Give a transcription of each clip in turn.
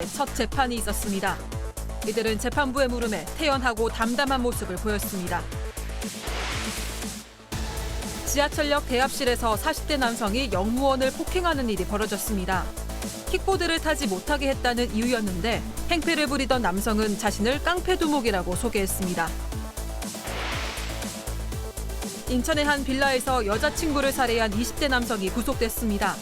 첫 재판이 있었습니다. 이들은 재판부의 물음에 태연하고 담담한 모습을 보였습니다. 지하철역 대합실에서 40대 남성이 영무원을 폭행하는 일이 벌어졌습니다. 킥보드를 타지 못하게 했다는 이유였는데 행패를 부리던 남성은 자신을 깡패두목이라고 소개했습니다. 인천의 한 빌라에서 여자친구를 살해한 20대 남성이 구속됐습니다.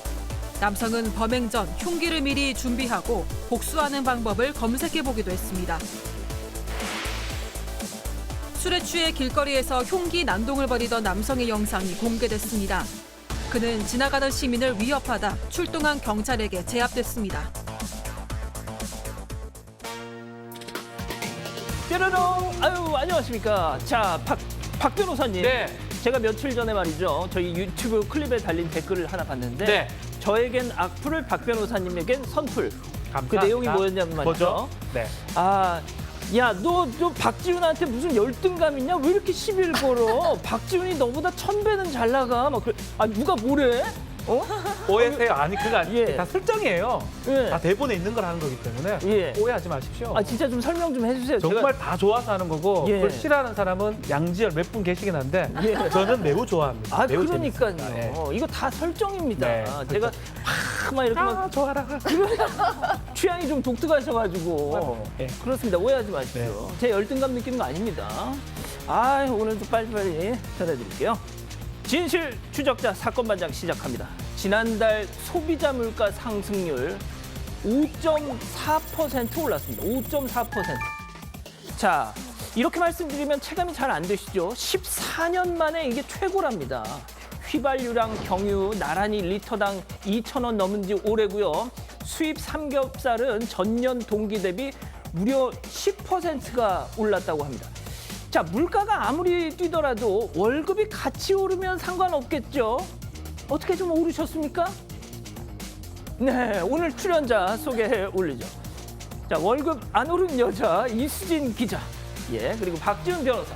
남성은 범행 전 흉기를 미리 준비하고 복수하는 방법을 검색해보기도 했습니다. 술에 취해 길거리에서 흉기 난동을 벌이던 남성의 영상이 공개됐습니다. 그는 지나가던 시민을 위협하다 출동한 경찰에게 제압됐습니다. 뾰로롱! 아유, 안녕하십니까. 자, 박 변호사님. 네. 제가 며칠 전에 말이죠. 저희 유튜브 클립에 달린 댓글을 하나 봤는데 네. 저에겐 악플을 박 변호사님에겐 선플. 감사합니다. 그 내용이 뭐였냐면 말이죠. 뭐죠? 네. 아, 야, 너 박지훈한테 무슨 열등감 있냐? 왜 이렇게 시비를 걸어? 박지훈이 너보다 1000배는 잘 나가. 막 그래. 아, 누가 뭐래? 어? 오해세요. 아니, 그거 아니에요. 예. 다 설정이에요. 예. 다 대본에 있는 걸 하는 거기 때문에 예. 오해하지 마십시오. 아, 진짜 좀 설명 좀 해주세요. 정말 다 좋아서 하는 거고 예. 그걸 싫어하는 사람은 양지열 몇 분 계시긴 한데 예. 저는 매우 좋아합니다. 아, 매우 그러니까요. 재밌습니다. 예. 이거 다 설정입니다. 네, 제가 막 이렇게 막 좋아라. 취향이 좀 독특하셔가지고. 예. 그렇습니다. 오해하지 마십시오. 제 열등감 느끼는 거 아닙니다. 아, 오늘도 빨리빨리 전해드릴게요. 진실 추적자 사건 반장 시작합니다. 지난달 소비자 물가 상승률 5.4% 올랐습니다. 5.4%. 자, 이렇게 말씀드리면 체감이 잘 안 되시죠? 14년 만에 이게 최고랍니다. 휘발유랑 경유 나란히 리터당 2,000원 넘은 지 오래고요. 수입 삼겹살은 전년 동기 대비 무려 10%가 올랐다고 합니다. 자, 물가가 아무리 뛰더라도 월급이 같이 오르면 상관없겠죠? 어떻게 좀 오르셨습니까? 네, 오늘 출연자 소개해 올리죠. 자, 월급 안 오른 여자 이수진 기자, 예, 그리고 박지훈 변호사.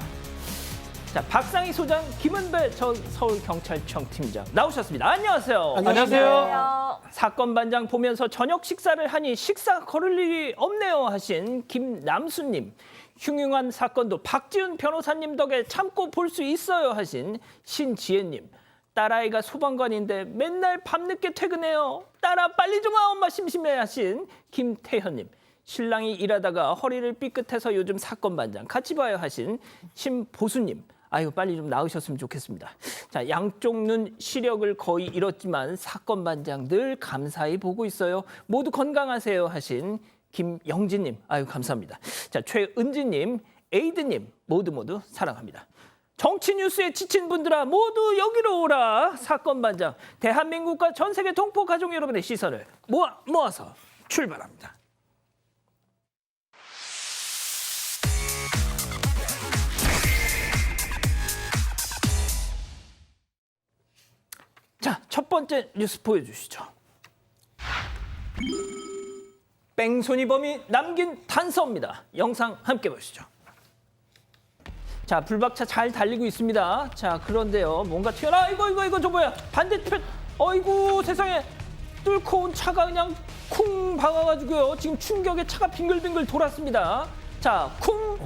자, 박상희 소장, 김은배 전 서울경찰청 팀장 나오셨습니다. 안녕하세요. 안녕하세요. 사건 반장 보면서 저녁 식사를 하니 식사 거를 일이 없네요 하신 김남수님. 흉흉한 사건도 박지훈 변호사님 덕에 참고 볼 수 있어요 하신 신지혜님. 딸아이가 소방관인데 맨날 밤늦게 퇴근해요. 딸아 빨리 좀 와 엄마 심심해 하신 김태현님. 신랑이 일하다가 허리를 삐끗해서 요즘 사건 반장 같이 봐요 하신 심보수님. 아유 빨리 좀 나으셨으면 좋겠습니다. 자, 양쪽 눈 시력을 거의 잃었지만 사건 반장 늘 감사히 보고 있어요. 모두 건강하세요 하신 김영진님. 아유 감사합니다. 자, 최은지님, 에이드님 모두 사랑합니다. 정치 뉴스에 지친 분들아 모두 여기로 오라. 사건 반장 대한민국과 전 세계 동포 가족 여러분의 시선을 모아서 출발합니다. 자, 첫 번째 뉴스 보여주시죠. 뺑소니범이 남긴 단서입니다. 영상 함께 보시죠. 자, 불박차 잘 달리고 있습니다. 자, 그런데요, 뭔가 튀어나. 이거 저 뭐야? 반대편. 어이구 세상에, 뚫고 온 차가 그냥 쿵 박아가지고요. 지금 충격에 차가 빙글빙글 돌았습니다. 자, 쿵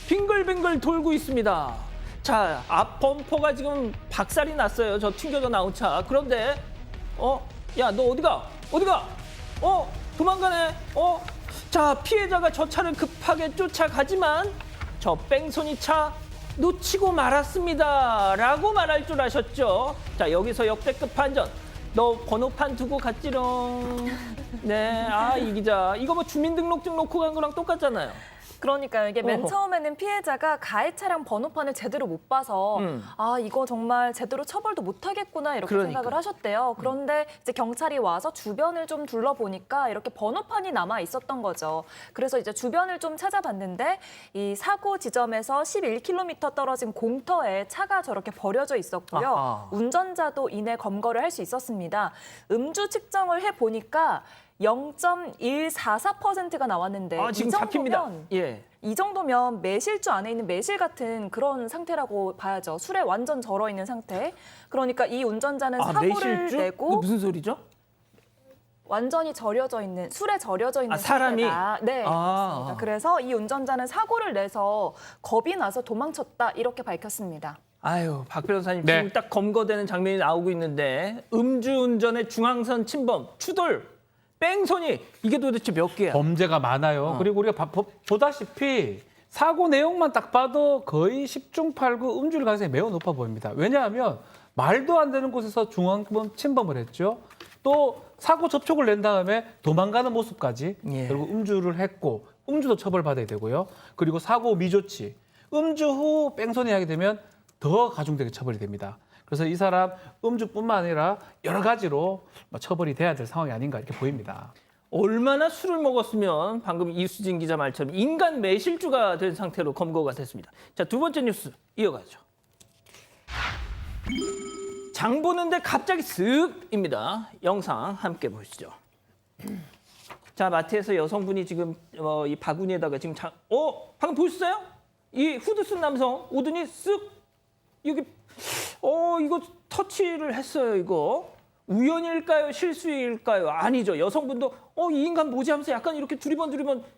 빙글빙글 돌고 있습니다. 자, 앞 범퍼가 지금 박살이 났어요. 저 튕겨져 나온 차. 그런데 야, 너 어디가? 도망가네. 자, 피해자가 저 차를 급하게 쫓아가지만 저 뺑소니 차 놓치고 말았습니다. 라고 말할 줄 아셨죠? 자, 여기서 역대급 반전. 너 번호판 두고 갔지롱. 네, 이 기자. 이거 뭐 주민등록증 놓고 간 거랑 똑같잖아요. 그러니까요. 이게 맨 처음에는 피해자가 가해 차량 번호판을 제대로 못 봐서 이거 정말 제대로 처벌도 못 하겠구나 이렇게 생각을 하셨대요. 그런데 이제 경찰이 와서 주변을 좀 둘러보니까 이렇게 번호판이 남아 있었던 거죠. 그래서 이제 주변을 좀 찾아봤는데 이 사고 지점에서 11km 떨어진 공터에 차가 저렇게 버려져 있었고요. 운전자도 이내 검거를 할 수 있었습니다. 음주 측정을 해보니까 0.144%가 나왔는데 지금 잡힙니다. 이 정도면 매실주 안에 있는 매실 같은 그런 상태라고 봐야죠. 술에 완전 절어 있는 상태. 그러니까 이 운전자는 사고를 매실주? 내고 그게 무슨 소리죠? 완전히 절여져 있는 술에 절여져 있는 사람이? 상태다. 네, 아. 그렇습니다. 그래서 이 운전자는 사고를 내서 겁이 나서 도망쳤다 이렇게 밝혔습니다. 아유, 박 변호사님 네. 지금 딱 검거되는 장면이 나오고 있는데 음주운전의 중앙선 침범, 추돌, 뺑소니 이게 도대체 몇 개야? 범죄가 많아요. 그리고 우리가 보다시피 사고 내용만 딱 봐도 거의 10중 8구 음주를 가능성이 매우 높아 보입니다. 왜냐하면 말도 안 되는 곳에서 중앙선 침범을 했죠. 또 사고 접촉을 낸 다음에 도망가는 모습까지 예. 결국 음주를 했고 음주도 처벌받아야 되고요. 그리고 사고 미조치, 음주 후 뺑소니 하게 되면 더 가중되게 처벌이 됩니다. 그래서 이 사람 음주뿐만 아니라 여러 가지로 처벌이 돼야 될 상황이 아닌가 이렇게 보입니다. 얼마나 술을 먹었으면 방금 이수진 기자 말처럼 인간 매실주가 된 상태로 검거가 됐습니다. 자, 두 번째 뉴스 이어가죠. 장 보는데 갑자기 쓱입니다. 영상 함께 보시죠. 자, 마트에서 여성분이 지금 이 바구니에다가 지금 방금 보셨어요? 이 후드 쓴 남성 오더니 쓱 여기 이거 터치를 했어요. 이거 우연일까요? 실수일까요? 아니죠. 여성분도 이 인간 뭐지 하면서 약간 이렇게 두리번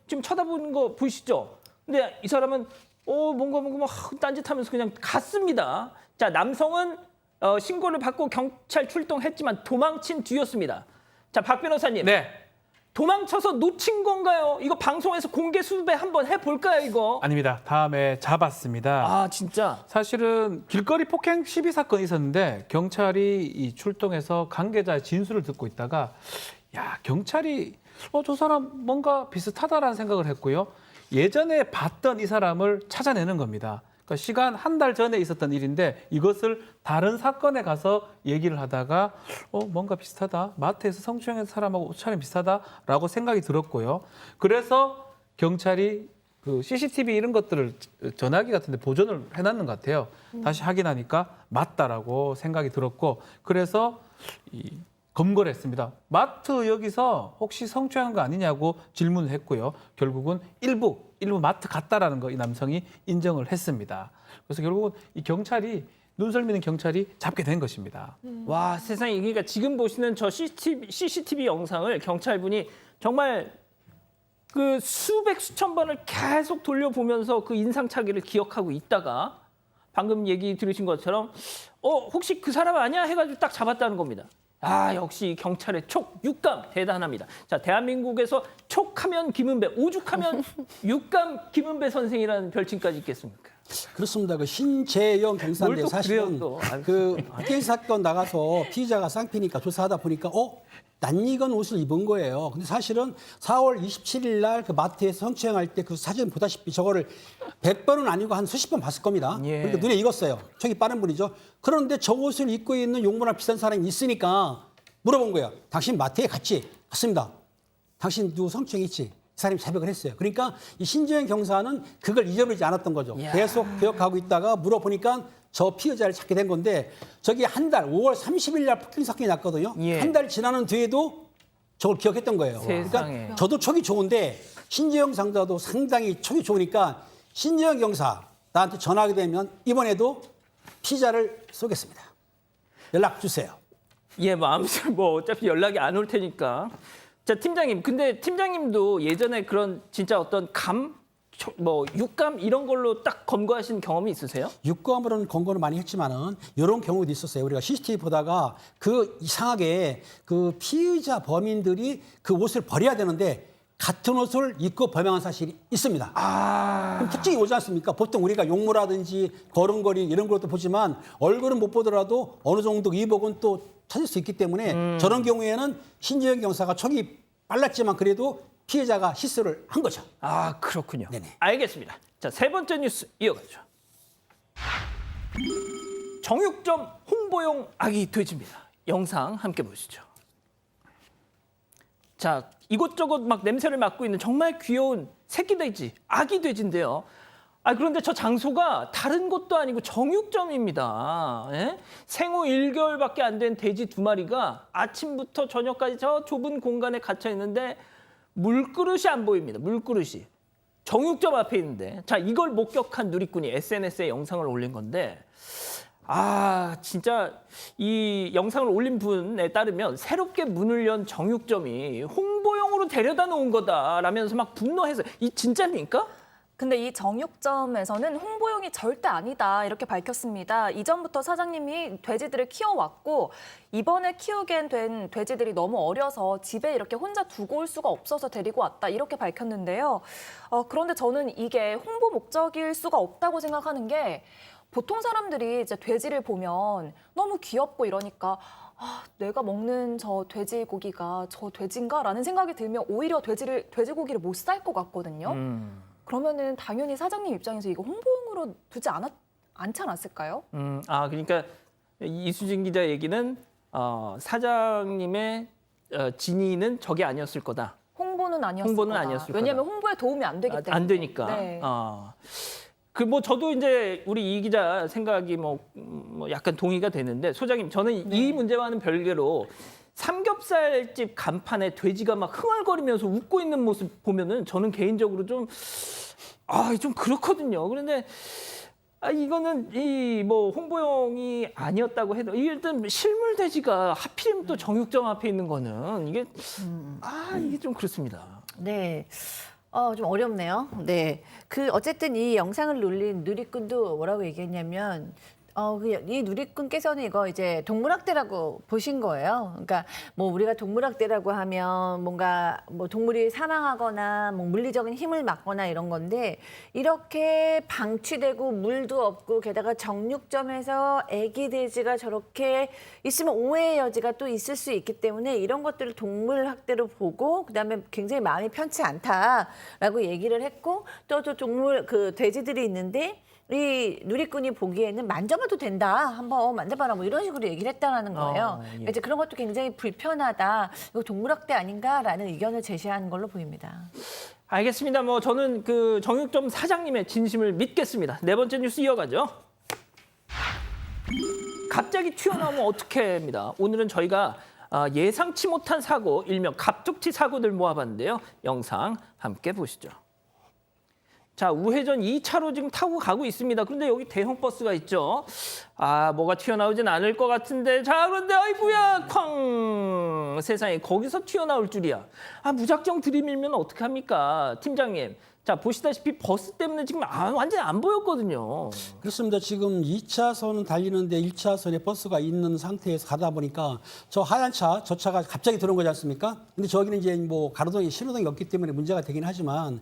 지금 쳐다보는 거 보이시죠? 근데 이 사람은 뭔가 막 딴짓하면서 그냥 갔습니다. 자, 남성은 신고를 받고 경찰 출동했지만 도망친 뒤였습니다. 자, 박 변호사님. 네. 도망쳐서 놓친 건가요? 이거 방송에서 공개 수배 한번 해볼까요, 이거? 아닙니다. 다음에 잡았습니다. 아, 진짜? 사실은 길거리 폭행 시비 사건이 있었는데 경찰이 이 출동해서 관계자의 진술을 듣고 있다가 경찰이 저 사람 뭔가 비슷하다라는 생각을 했고요. 예전에 봤던 이 사람을 찾아내는 겁니다. 그러니까 시간 한 달 전에 있었던 일인데 이것을 다른 사건에 가서 얘기를 하다가 뭔가 비슷하다. 마트에서 성추행한 사람하고 옷차림 비슷하다라고 생각이 들었고요. 그래서 경찰이 그 CCTV 이런 것들을 전화기 같은 데 보존을 해놨는 것 같아요. 다시 확인하니까 맞다라고 생각이 들었고 그래서 검거를 했습니다. 마트 여기서 혹시 성추행한 거 아니냐고 질문을 했고요. 결국은 일부 마트 갔다라는 거 이 남성이 인정을 했습니다. 그래서 결국은 이 경찰이 눈썰미는 경찰이 잡게 된 것입니다. 와, 세상에. 그러니까 지금 보시는 저 CCTV 영상을 경찰분이 정말 그 수백 수천 번을 계속 돌려보면서 그 인상착의를 기억하고 있다가 방금 얘기 들으신 것처럼 혹시 그 사람 아니야 해가지고 딱 잡았다는 겁니다. 아, 역시 경찰의 촉, 육감 대단합니다. 자, 대한민국에서 촉하면 김은배, 오죽하면 육감 김은배 선생이라는 별칭까지 있겠습니까? 그렇습니다. 그 신재영 경사인데 뭘또 사실은 그래요, 또. 아유. 그 폭행 사건 나가서 피의자가 쌍피니까 조사하다 보니까 낯익은 옷을 입은 거예요. 근데 사실은 4월 27일 날 그 마트에서 성추행할 때 그 사진 보다시피 저거를 100번은 아니고 한 수십 번 봤을 겁니다. 예. 그러니까 눈에 익었어요. 촉이 빠른 분이죠. 그런데 저 옷을 입고 있는 용모나 비싼 사람이 있으니까 물어본 거예요. 당신 마트에 갔지? 갔습니다. 당신 누구 성추행했지? 이 사람이 자백을 했어요. 그러니까 이 신재영 경사는 그걸 잊어버리지 않았던 거죠. 이야. 계속 기억하고 있다가 물어보니까 저 피해자를 찾게 된 건데 저기 한 달, 5월 30일 날 폭행 사건이 났거든요. 예. 한 달 지나는 뒤에도 저걸 기억했던 거예요. 세상에. 그러니까 저도 촉이 좋은데 신재영 상사도 상당히 촉이 좋으니까 신재영 경사 나한테 전화하게 되면 이번에도 피자를 쏘겠습니다. 연락 주세요. 예, 아무튼 어차피 연락이 안 올 테니까. 자, 팀장님. 근데 팀장님도 예전에 그런 진짜 어떤 육감 이런 걸로 딱 검거하신 경험이 있으세요? 육감으로는 검거를 많이 했지만은 이런 경우도 있었어요. 우리가 CCTV 보다가 그 이상하게 그 피의자 범인들이 그 옷을 버려야 되는데 같은 옷을 입고 범행한 사실이 있습니다. 그럼 특징이 오지 않습니까? 보통 우리가 용모라든지 걸음걸이 이런 것도 보지만 얼굴은 못 보더라도 어느 정도 의복은 또 찾을 수 있기 때문에 저런 경우에는 신재영 경사가 촉이 빨랐지만 그래도 피해자가 실수를 한 거죠. 아, 그렇군요. 네네. 알겠습니다. 자, 세 번째 뉴스 이어가죠. 정육점 홍보용 아기 돼지입니다. 영상 함께 보시죠. 자, 이곳저곳 막 냄새를 맡고 있는 정말 귀여운 새끼 돼지, 아기 돼지인데요. 그런데 저 장소가 다른 곳도 아니고 정육점입니다. 예? 생후 1개월밖에 안 된 돼지 2마리가 아침부터 저녁까지 저 좁은 공간에 갇혀 있는데 물그릇이 안 보입니다. 물그릇이. 정육점 앞에 있는데. 자, 이걸 목격한 누리꾼이 SNS에 영상을 올린 건데 진짜 이 영상을 올린 분에 따르면 새롭게 문을 연 정육점이 홍보용으로 데려다 놓은 거다라면서 막 분노해서 이 진짜입니까? 근데 이 정육점에서는 홍보용이 절대 아니다 이렇게 밝혔습니다. 이전부터 사장님이 돼지들을 키워왔고 이번에 키우게 된 돼지들이 너무 어려서 집에 이렇게 혼자 두고 올 수가 없어서 데리고 왔다 이렇게 밝혔는데요. 그런데 저는 이게 홍보 목적일 수가 없다고 생각하는 게 보통 사람들이 이제 돼지를 보면 너무 귀엽고 이러니까 내가 먹는 저 돼지고기가 저 돼지인가라는 생각이 들면 오히려 돼지고기를 못 살 것 같거든요. 그러면은 당연히 사장님 입장에서 이거 홍보용으로 두지 않지 않았을까요? 그러니까 이수진 기자 얘기는 사장님의 진위는 저게 아니었을 거다. 홍보는 아니었을 홍보는 거다. 아니었을 왜냐하면 홍보에 도움이 안 되기 때문에. 안 되니까. 네. 저도 이제 우리 이 기자 생각이 뭐 약간 동의가 되는데 소장님 저는 이 문제와는 별개로 삼겹살집 간판에 돼지가 막 흥얼거리면서 웃고 있는 모습 보면은 저는 개인적으로 좀 그렇거든요. 그런데 이거는 이 뭐 홍보용이 아니었다고 해도 일단 실물 돼지가 하필이면 또 정육점 앞에 있는 거는 이게 이게 좀 그렇습니다. 네. 좀 어렵네요. 네. 어쨌든 이 영상을 올린 누리꾼도 뭐라고 얘기했냐면, 이 누리꾼께서는 이거 이제 동물학대라고 보신 거예요. 그러니까 뭐 우리가 동물학대라고 하면 뭔가 뭐 동물이 사망하거나 뭐 물리적인 힘을 받거나 이런 건데 이렇게 방치되고 물도 없고 게다가 정육점에서 애기 돼지가 저렇게 있으면 오해의 여지가 또 있을 수 있기 때문에 이런 것들을 동물학대로 보고 그다음에 굉장히 마음이 편치 않다라고 얘기를 했고 또 동물 돼지들이 있는데 이 누리꾼이 보기에는 만져봐도 된다. 한번 만져봐라. 뭐 이런 식으로 얘기를 했다라는 거예요. 예. 이제 그런 것도 굉장히 불편하다. 이거 동물학대 아닌가라는 의견을 제시한 걸로 보입니다. 알겠습니다. 저는 그 정육점 사장님의 진심을 믿겠습니다. 네 번째 뉴스 이어가죠. 갑자기 튀어나오면 어떻게 합니다. 오늘은 저희가 예상치 못한 사고, 일명 갑툭튀 사고들 모아봤는데요. 영상 함께 보시죠. 자, 우회전 2차로 지금 타고 가고 있습니다. 그런데 여기 대형 버스가 있죠. 뭐가 튀어나오진 않을 것 같은데. 자, 그런데 아이고야, 쾅! 세상에 거기서 튀어나올 줄이야. 무작정 들이밀면 어떡합니까? 팀장님. 자, 보시다시피 버스 때문에 지금 완전히 안 보였거든요. 그렇습니다. 지금 2차선은 달리는데 1차선에 버스가 있는 상태에서 가다 보니까 저 하얀 차, 저 차가 갑자기 들어온 거지 않습니까? 근데 저기는 이제 뭐 가로등이 신호등이 없기 때문에 문제가 되긴 하지만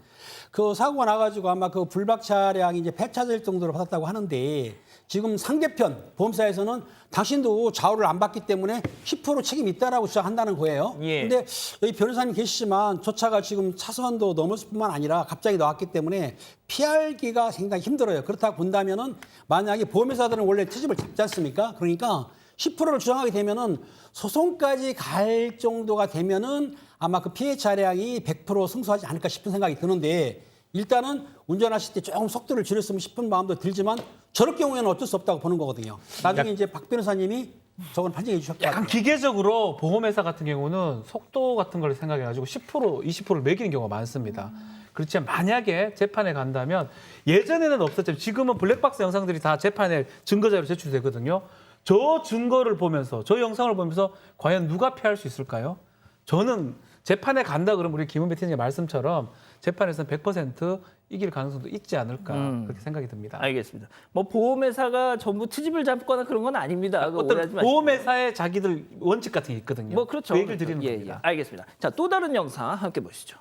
그 사고가 나가지고 아마 그 불박 차량이 이제 폐차될 정도로 받았다고 하는데 지금 상대편 보험사에서는 당신도 좌우를 안 봤기 때문에 10% 책임이 있다라고 주장한다는 거예요. 예. 근데 여기 변호사님 계시지만 저 차가 지금 차선도 넘었을 뿐만 아니라 갑자기 나왔기 때문에 피하기가 상당히 힘들어요. 그렇다고 본다면은 만약에 보험회사들은 원래 트집을 잡지 않습니까? 그러니까 10%를 주장하게 되면은 소송까지 갈 정도가 되면은 아마 그 피해 차량이 100% 승소하지 않을까 싶은 생각이 드는데 일단은 운전하실 때 조금 속도를 줄였으면 싶은 마음도 들지만 저럴 경우에는 어쩔 수 없다고 보는 거거든요. 나중에 이제 박 변호사님이 저건 판정해 주셨고 약간 기계적으로 보험회사 같은 경우는 속도 같은 걸 생각해가지고 10%, 20%를 매기는 경우가 많습니다. 그렇지만 만약에 재판에 간다면 예전에는 없었지만 지금은 블랙박스 영상들이 다 재판에 증거자료로 제출되거든요. 저 증거를 보면서 저 영상을 보면서 과연 누가 피할 수 있을까요? 저는 재판에 간다 그러면 우리 김은배 팀장의 말씀처럼 재판에서는 100% 이길 가능성도 있지 않을까 그렇게 생각이 듭니다. 알겠습니다. 보험회사가 전부 트집을 잡거나 그런 건 아닙니다. 어떤 보험회사의 자기들 원칙 같은 게 있거든요. 그렇죠. 그 얘기를 드리는 예, 겁니다. 알겠습니다. 자, 또 다른 영상 함께 보시죠.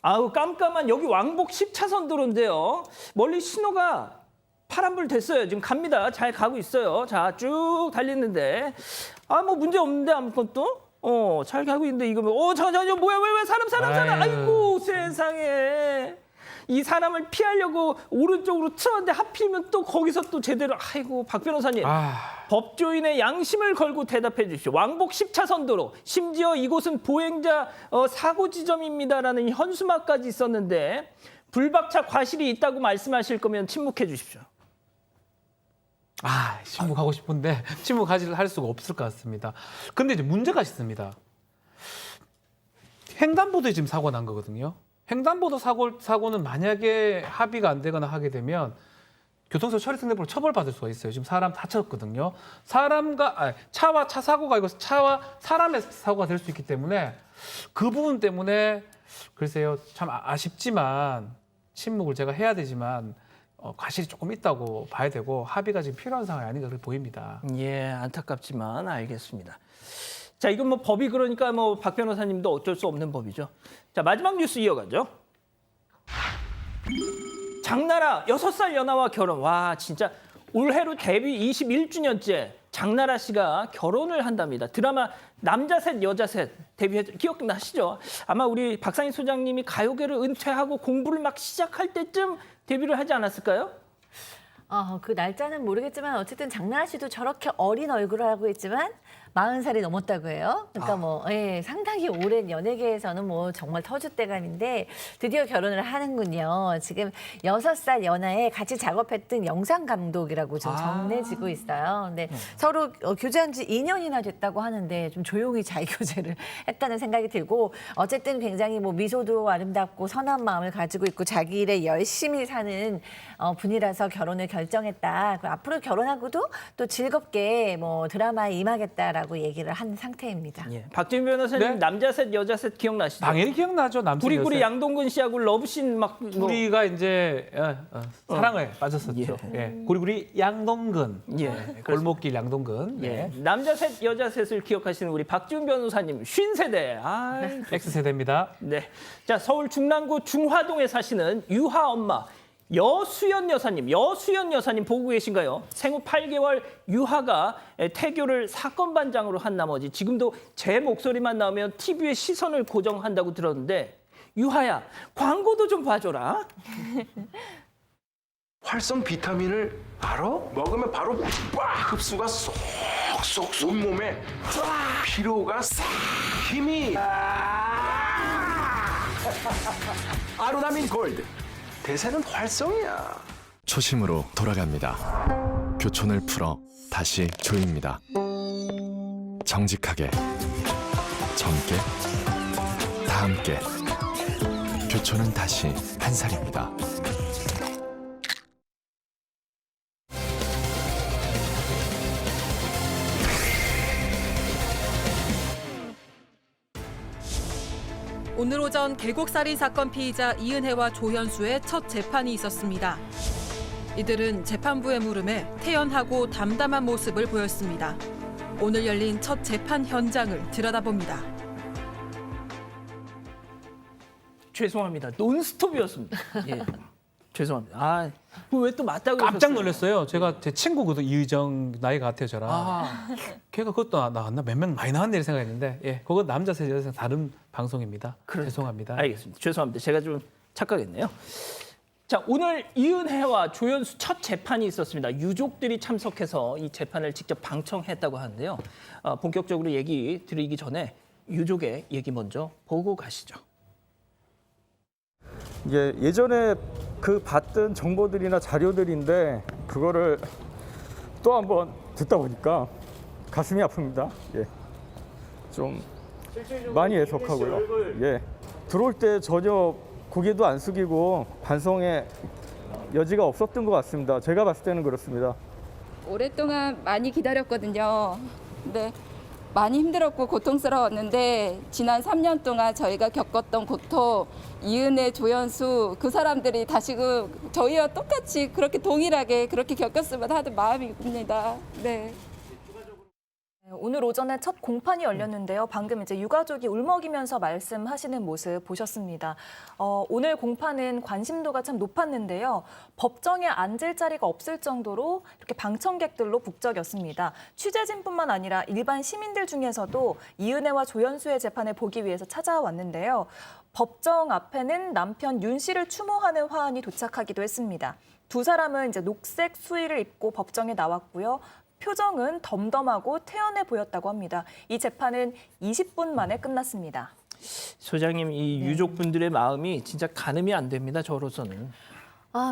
깜깜한 여기 왕복 10차선 도로인데요. 멀리 신호가 파란불 됐어요. 지금 갑니다. 잘 가고 있어요. 자, 쭉 달리는데 뭐 문제 없는데 아무것도 잘 가고 있는데 이거 잠깐만요. 뭐야? 왜 사람. 아이고, 세상에. 이 사람을 피하려고 오른쪽으로 틀었는데 하필이면 또 거기서 또 제대로 박 변호사님. 법조인의 양심을 걸고 대답해 주십시오. 왕복 10차선 도로. 심지어 이곳은 보행자 사고 지점입니다라는 현수막까지 있었는데 불박차 과실이 있다고 말씀하실 거면 침묵해 주십시오. 침묵하고 싶은데 침묵할 수가 없을 것 같습니다. 근데 이제 문제가 있습니다. 횡단보도에 지금 사고가 난 거거든요. 횡단보도 사고는 만약에 합의가 안 되거나 하게 되면 교통사고 처리 상대방으로 처벌받을 수가 있어요. 지금 사람 다쳤거든요. 차와 차 사고가 아니고 차와 사람의 사고가 될 수 있기 때문에 그 부분 때문에 글쎄요, 참 아쉽지만 침묵을 제가 해야 되지만 과실이 조금 있다고 봐야 되고 합의가 지금 필요한 상황이 아닌가 그렇게 보입니다. 예, 안타깝지만 알겠습니다. 자, 이건 뭐 법이 그러니까 뭐 박 변호사님도 어쩔 수 없는 법이죠. 자, 마지막 뉴스 이어가죠. 장나라 6살 연하와 결혼. 와, 진짜 올해로 데뷔 21주년째 장나라 씨가 결혼을 한답니다. 드라마 남자 셋 여자 셋 기억나시죠? 아마 우리 박상희 소장님이 가요계를 은퇴하고 공부를 막 시작할 때쯤 데뷔를 하지 않았을까요? 그 날짜는 모르겠지만 어쨌든 장나라 씨도 저렇게 어린 얼굴을 하고 있지만 40살이 넘었다고 해요. 그러니까 상당히 오랜 연예계에서는 뭐 정말 터줏대감인데 드디어 결혼을 하는군요. 지금 6살 연하에 같이 작업했던 영상 감독이라고 좀 정해지고 있어요. 근데 서로 교제한 지 2년이나 됐다고 하는데 좀 조용히 자기교제를 했다는 생각이 들고 어쨌든 굉장히 뭐 미소도 아름답고 선한 마음을 가지고 있고 자기 일에 열심히 사는 분이라서 결혼을 결정했다. 앞으로 결혼하고도 또 즐겁게 뭐 드라마에 임하겠다라고 얘기를 한 상태입니다. 예. 박지훈 변호사님 네? 남자 셋 여자 셋 기억나시죠? 당연히 기억나죠. 남성 구리구리 여성. 양동근 씨하고 러브씬 막 우리가 이제 사랑에 빠졌었죠. 예. 구리구리 양동근. 예. 골목길 양동근. 예. 남자 셋 여자 셋을 기억하시는 우리 박지훈 변호사님 50세대. X세대입니다. 네. 자, 서울 중랑구 중화동에 사시는 유하 엄마 여수연 여사님 보고 계신가요? 생후 8개월 유하가 태교를 사건 반장으로 한 나머지 지금도 제 목소리만 나오면 TV에 시선을 고정한다고 들었는데 유하야, 광고도 좀 봐줘라. 활성 비타민을 알아? 먹으면 바로 빡 흡수가 쏙쏙 온몸에 쫙 피로가 싹 힘이 아로나민 골드 대세는 활성이야. 초심으로 돌아갑니다. 교촌을 풀어 다시 조입니다. 정직하게, 젊게, 다 함께. 교촌은 다시 한 살입니다. 오늘 오전 계곡살인 사건 피의자 이은혜와 조현수의 첫 재판이 있었습니다. 이들은 재판부의 물음에 태연하고 담담한 모습을 보였습니다. 오늘 열린 첫 재판 현장을 들여다봅니다. 죄송합니다. 논스톱이었습니다. 예. 죄송합니다. 왜 또 맞다고 깜짝 그러셨어요? 놀랐어요. 제가 제 친구거든, 이의정 나이가 같아요, 저랑. 걔가 그것도 나왔나 몇 명 많이 나왔네 생각했는데 그거 남자 셋 여자 셋 다른 방송입니다. 죄송합니다. 알겠습니다. 죄송합니다. 제가 좀 착각했네요. 자, 오늘 이은혜와 조현수 첫 재판이 있었습니다. 유족들이 참석해서 이 재판을 직접 방청했다고 하는데요. 본격적으로 얘기 드리기 전에 유족의 얘기 먼저 보고 가시죠. 이게 예전에 그 봤던 정보들이나 자료들인데 그거를 또 한번 듣다 보니까 가슴이 아픕니다. 예. 좀 많이 애석하고요. 예. 들어올 때 전혀 고개도 안 숙이고 반성의 여지가 없었던 것 같습니다. 제가 봤을 때는 그렇습니다. 오랫동안 많이 기다렸거든요. 근데 많이 힘들었고 고통스러웠는데 지난 3년 동안 저희가 겪었던 고통, 이은혜, 조현수 그 사람들이 다시 저희와 똑같이 그렇게 동일하게 그렇게 겪었으면 하는 마음입니다. 네. 오늘 오전에 첫 공판이 열렸는데요. 방금 이제 유가족이 울먹이면서 말씀하시는 모습 보셨습니다. 오늘 공판은 관심도가 참 높았는데요. 법정에 앉을 자리가 없을 정도로 이렇게 방청객들로 북적였습니다. 취재진뿐만 아니라 일반 시민들 중에서도 이은혜와 조현수의 재판을 보기 위해서 찾아왔는데요. 법정 앞에는 남편 윤 씨를 추모하는 화환이 도착하기도 했습니다. 두 사람은 이제 녹색 수의를 입고 법정에 나왔고요. 표정은 덤덤하고 태연해 보였다고 합니다. 이 재판은 20분 만에 끝났습니다. 소장님, 이 유족분들의 마음이 진짜 가늠이 안 됩니다. 저로서는.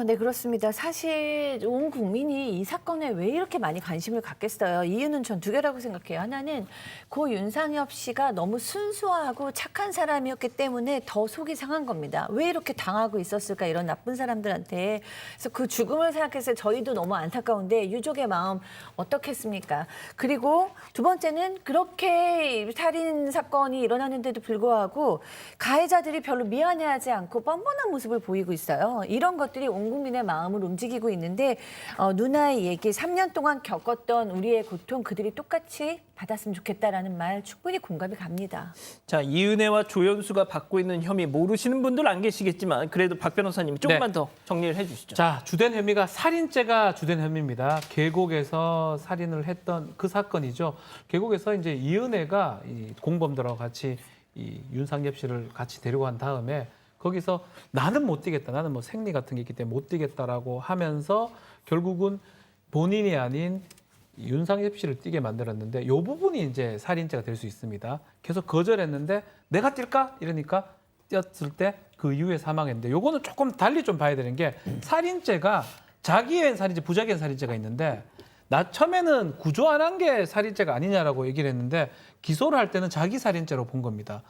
네, 그렇습니다. 사실 온 국민이 이 사건에 왜 이렇게 많이 관심을 갖겠어요? 이유는 전 두 개라고 생각해요. 하나는 고 윤상엽 씨가 너무 순수하고 착한 사람이었기 때문에 더 속이 상한 겁니다. 왜 이렇게 당하고 있었을까, 이런 나쁜 사람들한테. 그래서 그 죽음을 생각해서 저희도 너무 안타까운데 유족의 마음 어떻겠습니까? 그리고 두 번째는 그렇게 살인 사건이 일어나는데도 불구하고 가해자들이 별로 미안해하지 않고 뻔뻔한 모습을 보이고 있어요. 이런 것들이 온 국민의 마음을 움직이고 있는데 누나의 얘기, 3년 동안 겪었던 우리의 고통 그들이 똑같이 받았으면 좋겠다라는 말 충분히 공감이 갑니다. 자, 이은혜와 조연수가 받고 있는 혐의 모르시는 분들 안 계시겠지만 그래도 박 변호사님 조금만 더 정리를 해주시죠. 자, 주된 혐의가 살인죄가 주된 혐의입니다. 계곡에서 살인을 했던 그 사건이죠. 계곡에서 이제 이은혜가 이 공범들하고 같이 이 윤상엽 씨를 같이 데리고 간 다음에 거기서 나는 못 뛰겠다. 나는 뭐 생리 같은 게 있기 때문에 못 뛰겠다라고 하면서 결국은 본인이 아닌 윤상엽 씨를 뛰게 만들었는데 이 부분이 이제 살인죄가 될 수 있습니다. 계속 거절했는데 내가 뛸까? 이러니까 뛰었을 때 그 이후에 사망했는데 요거는 조금 달리 좀 봐야 되는 게 살인죄가 자기의 살인죄, 부자기의 살인죄가 있는데 나 처음에는 구조 안 한 게 살인죄가 아니냐라고 얘기를 했는데 기소를 할 때는 자기 살인죄로 본 겁니다.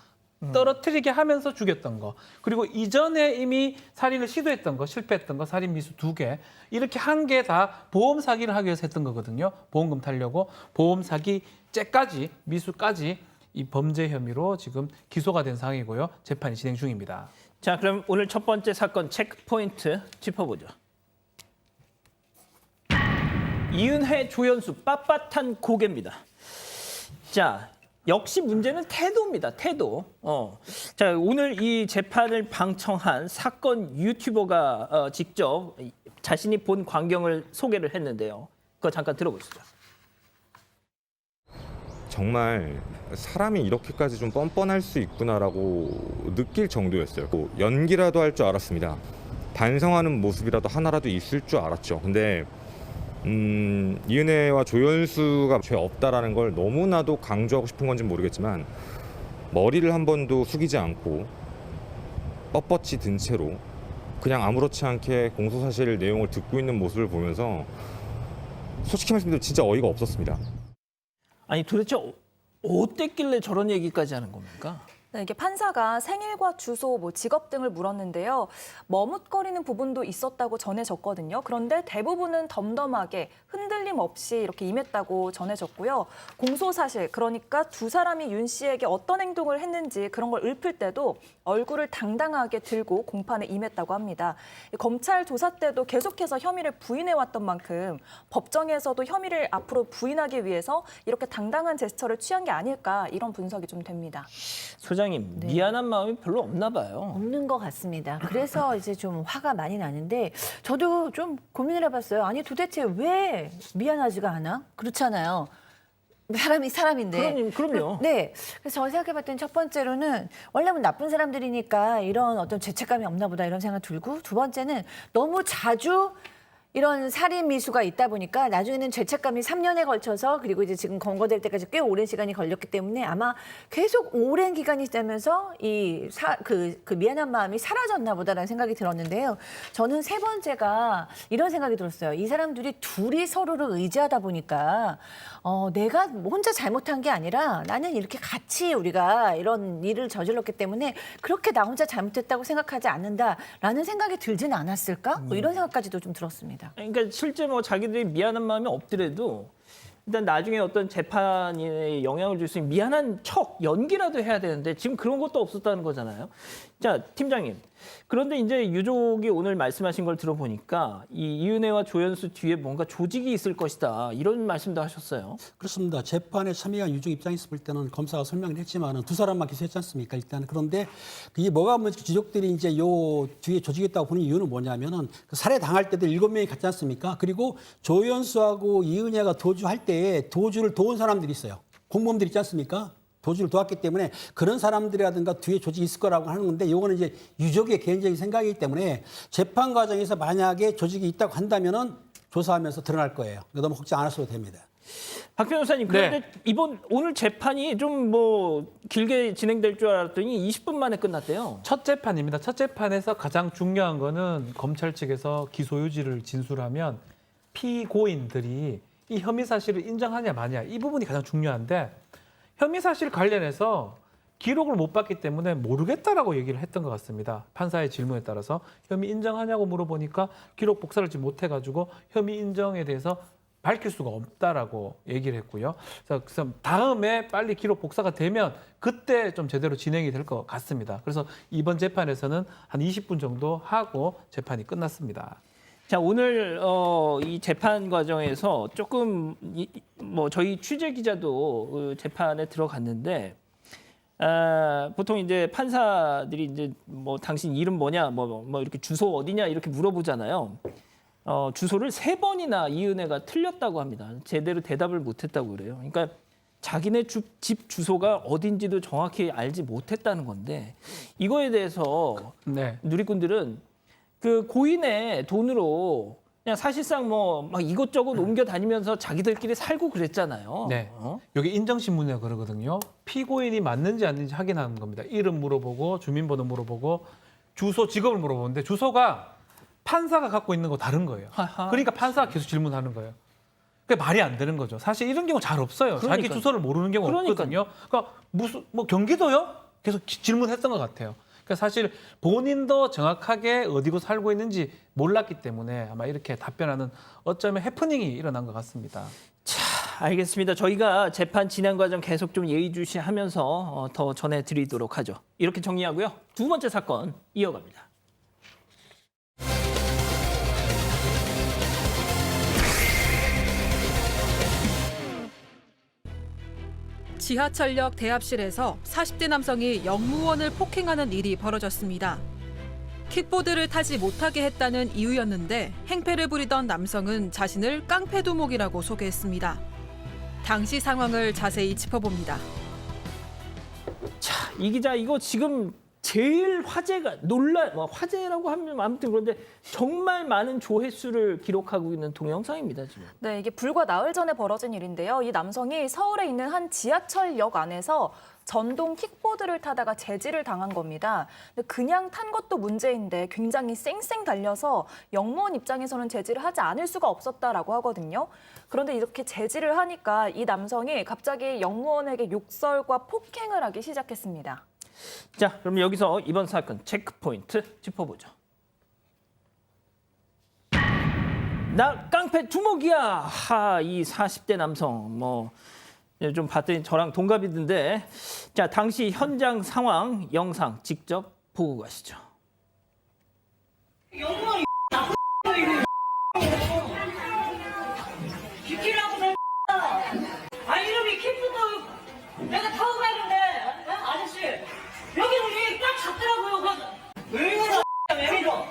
떨어뜨리게 하면서 죽였던 거. 그리고 이전에 이미 살인을 시도했던 거, 실패했던 거, 살인 미수 2개. 이렇게 한 개 다 보험 사기를 하기 위해서 했던 거거든요. 보험금 타려고. 보험 사기죄까지, 미수까지 이 범죄 혐의로 지금 기소가 된 상황이고요. 재판이 진행 중입니다. 자, 그럼 오늘 첫 번째 사건 체크포인트 짚어보죠. 이은혜, 조연수 빳빳한 고개입니다. 자, 역시 문제는 태도입니다. 태도. 자, 오늘 이 재판을 방청한 사건 유튜버가 직접 자신이 본 광경을 소개를 했는데요. 그거 잠깐 들어보시죠. 정말 사람이 이렇게까지 좀 뻔뻔할 수 있구나라고 느낄 정도였어요. 뭐 연기라도 할 줄 알았습니다. 반성하는 모습이라도 하나라도 있을 줄 알았죠. 근데 이은혜와 조연수가 죄 없다라는 걸 너무나도 강조하고 싶은 건지 모르겠지만 머리를 한 번도 숙이지 않고 뻣뻣이 든 채로 그냥 아무렇지 않게 공소사실 내용을 듣고 있는 모습을 보면서 솔직히 말씀드리면 진짜 어이가 없었습니다. 아니 도대체 어땠길래 저런 얘기까지 하는 겁니까? 네, 이게 판사가 생일과 주소, 직업 등을 물었는데요. 머뭇거리는 부분도 있었다고 전해졌거든요. 그런데 대부분은 덤덤하게 흔들림 없이 이렇게 임했다고 전해졌고요. 공소사실, 그러니까 두 사람이 윤 씨에게 어떤 행동을 했는지 그런 걸 읊을 때도 얼굴을 당당하게 들고 공판에 임했다고 합니다. 검찰 조사 때도 계속해서 혐의를 부인해왔던 만큼 법정에서도 혐의를 앞으로 부인하기 위해서 이렇게 당당한 제스처를 취한 게 아닐까, 이런 분석이 좀 됩니다. 소장님, 미안한 마음이 별로 없나 봐요. 없는 것 같습니다. 그래서 이제 좀 화가 많이 나는데 저도 좀 고민을 해봤어요. 아니 도대체 왜 미안하지가 않아? 그렇잖아요. 사람이 사람인데. 그럼요. 네. 그래서 저 생각해봤더니 첫 번째로는 원래는 나쁜 사람들이니까 이런 어떤 죄책감이 없나 보다 이런 생각 들고, 두 번째는 너무 자주 이런 살인 미수가 있다 보니까 나중에는 죄책감이 3년에 걸쳐서, 그리고 이제 지금 검거될 때까지 꽤 오랜 시간이 걸렸기 때문에 아마 계속 오랜 기간이 지나면서 그 미안한 마음이 사라졌나 보다라는 생각이 들었는데요. 저는 세 번째가 이런 생각이 들었어요. 이 사람들이 둘이 서로를 의지하다 보니까 내가 혼자 잘못한 게 아니라 나는 이렇게 같이 우리가 이런 일을 저질렀기 때문에 그렇게 나 혼자 잘못했다고 생각하지 않는다라는 생각이 들지는 않았을까? 뭐 이런 생각까지도 좀 들었습니다. 그러니까 실제 뭐 자기들이 미안한 마음이 없더라도 일단 나중에 어떤 재판에 영향을 줄 수 있는 미안한 척, 연기라도 해야 되는데 지금 그런 것도 없었다는 거잖아요. 자, 팀장님. 그런데 이제 유족이 오늘 말씀하신 걸 들어보니까 이 이은혜와 조연수 뒤에 뭔가 조직이 있을 것이다, 이런 말씀도 하셨어요. 그렇습니다. 재판에 참여한 유족 입장에서 볼 때는 검사가 설명을 했지만 두 사람만 기소했지 않습니까? 일단 그런데 이게 뭐가 유족들이 이제 요 뒤에 조직이 있다고 보는 이유는 뭐냐면은 그 살해 당할 때도 7명이 갔지 않습니까? 그리고 조연수하고 이은혜가 도주할 때에 도주를 도운 사람들이 있어요. 공범들 있지 않습니까? 도주를 도왔기 때문에 그런 사람들이라든가 뒤에 조직이 있을 거라고 하는 건데, 이거는 이제 유족의 개인적인 생각이기 때문에 재판 과정에서 만약에 조직이 있다고 한다면은 조사하면서 드러날 거예요. 너무 걱정 안 하셔도 됩니다. 박 변호사님, 그런데 오늘 재판이 좀 뭐 길게 진행될 줄 알았더니 20분 만에 끝났대요. 첫 재판입니다. 첫 재판에서 가장 중요한 거는 검찰 측에서 기소 유지를 진술하면 피고인들이 이 혐의 사실을 인정하냐 마냐 이 부분이 가장 중요한데 혐의 사실 관련해서 기록을 못 봤기 때문에 모르겠다라고 얘기를 했던 것 같습니다. 판사의 질문에 따라서 혐의 인정하냐고 물어보니까 기록 복사를 못해가지고 혐의 인정에 대해서 밝힐 수가 없다라고 얘기를 했고요. 그래서 다음에 빨리 기록 복사가 되면 그때 좀 제대로 진행이 될 것 같습니다. 그래서 이번 재판에서는 한 20분 정도 하고 재판이 끝났습니다. 자, 오늘 이 재판 과정에서 조금 뭐 저희 취재 기자도 재판에 들어갔는데 보통 이제 판사들이 이제 뭐 당신 이름 뭐냐, 뭐 이렇게 주소 어디냐 이렇게 물어보잖아요. 주소를 3번이나 이은혜가 틀렸다고 합니다. 제대로 대답을 못했다고 그래요. 그러니까 자기네 집 주소가 어딘지도 정확히 알지 못했다는 건데 이거에 대해서 누리꾼들은 그 고인의 돈으로 그냥 사실상 뭐 막 이것저것 옮겨 다니면서 자기들끼리 살고 그랬잖아요. 네. 여기 인정신문이라고 그러거든요. 피고인이 맞는지 아닌지 확인하는 겁니다. 이름 물어보고 주민번호 물어보고 주소, 직업을 물어보는데 주소가 판사가 갖고 있는 거 다른 거예요. 그러니까 판사가 계속 질문하는 거예요. 그게 말이 안 되는 거죠. 사실 이런 경우 잘 없어요. 자기 주소를 모르는 경우 없거든요. 그러니까 무슨 뭐 경기도요? 계속 질문했던 것 같아요. 그러니까 사실 본인도 정확하게 어디고 살고 있는지 몰랐기 때문에 아마 이렇게 답변하는 어쩌면 해프닝이 일어난 것 같습니다. 자, 알겠습니다. 저희가 재판 진행 과정 계속 좀 예의주시하면서 더 전해드리도록 하죠. 이렇게 정리하고요. 두 번째 사건 이어갑니다. 지하철역 대합실에서 40대 남성이 영무원을 폭행하는 일이 벌어졌습니다. 킥보드를 타지 못하게 했다는 이유였는데 행패를 부리던 남성은 자신을 깡패두목이라고 소개했습니다. 당시 상황을 자세히 짚어봅니다. 자, 이 기자 이거 지금 제일 화제가 화제라고 하면 아무튼 그런데 정말 많은 조회수를 기록하고 있는 동영상입니다, 지금. 네, 이게 불과 나흘 전에 벌어진 일인데요. 이 남성이 서울에 있는 한 지하철역 안에서 전동 킥보드를 타다가 제지를 당한 겁니다. 근데 그냥 탄 것도 문제인데 굉장히 쌩쌩 달려서 영무원 입장에서는 제지를 하지 않을 수가 없었다라고 하거든요. 그런데 이렇게 제지를 하니까 이 남성이 갑자기 영무원에게 욕설과 폭행을 하기 시작했습니다. 자, 그럼 여기서 이번 사건 체크포인트 짚어보죠. 나 깡패 두목이야. 이 40대 남성 좀 봤더니 저랑 동갑이던데. 자, 당시 현장 상황 영상 직접 보고 가시죠. 영무원이 비키라고 아 이놈이 킥보드 내가 타고 가는데 아저씨 여기는 왜 딱 잡더라고요. 왜 이러나 왜 밀어?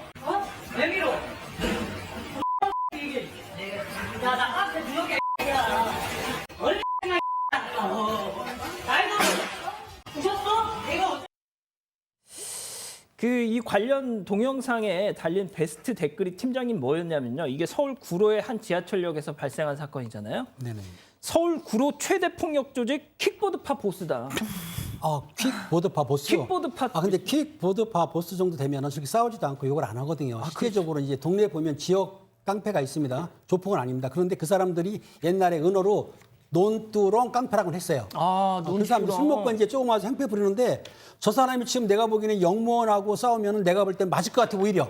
왜 밀어? 야나 깡패 두목이야. 얼른 나이도 보셨어? 내가 이 관련 동영상에 달린 베스트 댓글이 팀장님 뭐였냐면요. 이게 서울 구로의 한 지하철역에서 발생한 사건이잖아요. 네네. 서울 구로 최대 폭력 조직 킥보드파 보스다. 킥보드파 보스. 킥보드파. 근데 킥보드파 보스 정도 되면은 저렇게 싸우지도 않고 욕을 안 하거든요. 실제적으로 이제 동네에 보면 지역 깡패가 있습니다. 조폭은 아닙니다. 그런데 그 사람들이 옛날에 은어로 논두렁 깡패라고 했어요. 그 사람들 술 먹고 이제 조금 와서 행패 부리는데 저 사람이 지금 내가 보기에는 영무원하고 싸우면 내가 볼 땐 맞을 것 같아 오히려.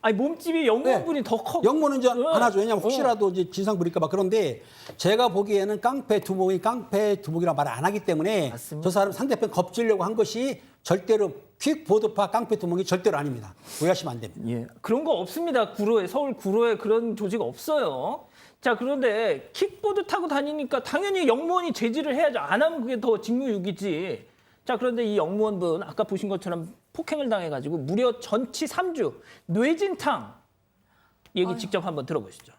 아니 몸집이 영무원분이 더 커. 영무원은 이제 안 하죠. 왜냐하면 혹시라도 이제 진상 부릴까 봐. 그런데 제가 보기에는 깡패 두목이라 말을 안 하기 때문에 맞습니다. 저 사람 상대편 겁주려고 한 것이 절대로 퀵보드파 깡패 두목이 절대로 아닙니다. 오해하시면 안 됩니다. 예, 그런 거 없습니다. 서울 구로에 그런 조직 없어요. 자, 그런데 킥보드 타고 다니니까 당연히 영무원이 제지를 해야죠. 안 하면 그게 더 직무유기지. 자, 그런데 이 영무원분 아까 보신 것처럼 폭행을 당해가지고 무려 전치 3주 뇌진탕 얘기 직접 한번 들어보시죠.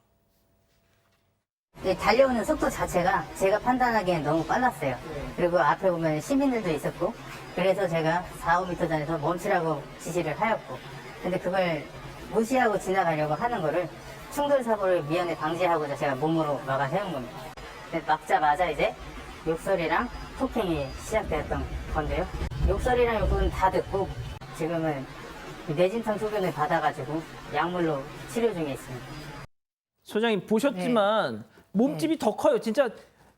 달려오는 속도 자체가 제가 판단하기엔 너무 빨랐어요. 그리고 앞에 보면 시민들도 있었고 그래서 제가 4-5m 전에서 멈추라고 지시를 하였고 근데 그걸 무시하고 지나가려고 하는 거를 충돌 사고를 미연에 방지하고자 제가 몸으로 막아 세운 겁니다. 근데 막자마자 이제 욕설이랑 폭행이 시작되었던 건데요. 욕설이랑 욕은 다 듣고 지금은 뇌진탕 소견을 받아가지고 약물로 치료 중에 있습니다. 소장님 보셨지만 몸집이 더 커요. 진짜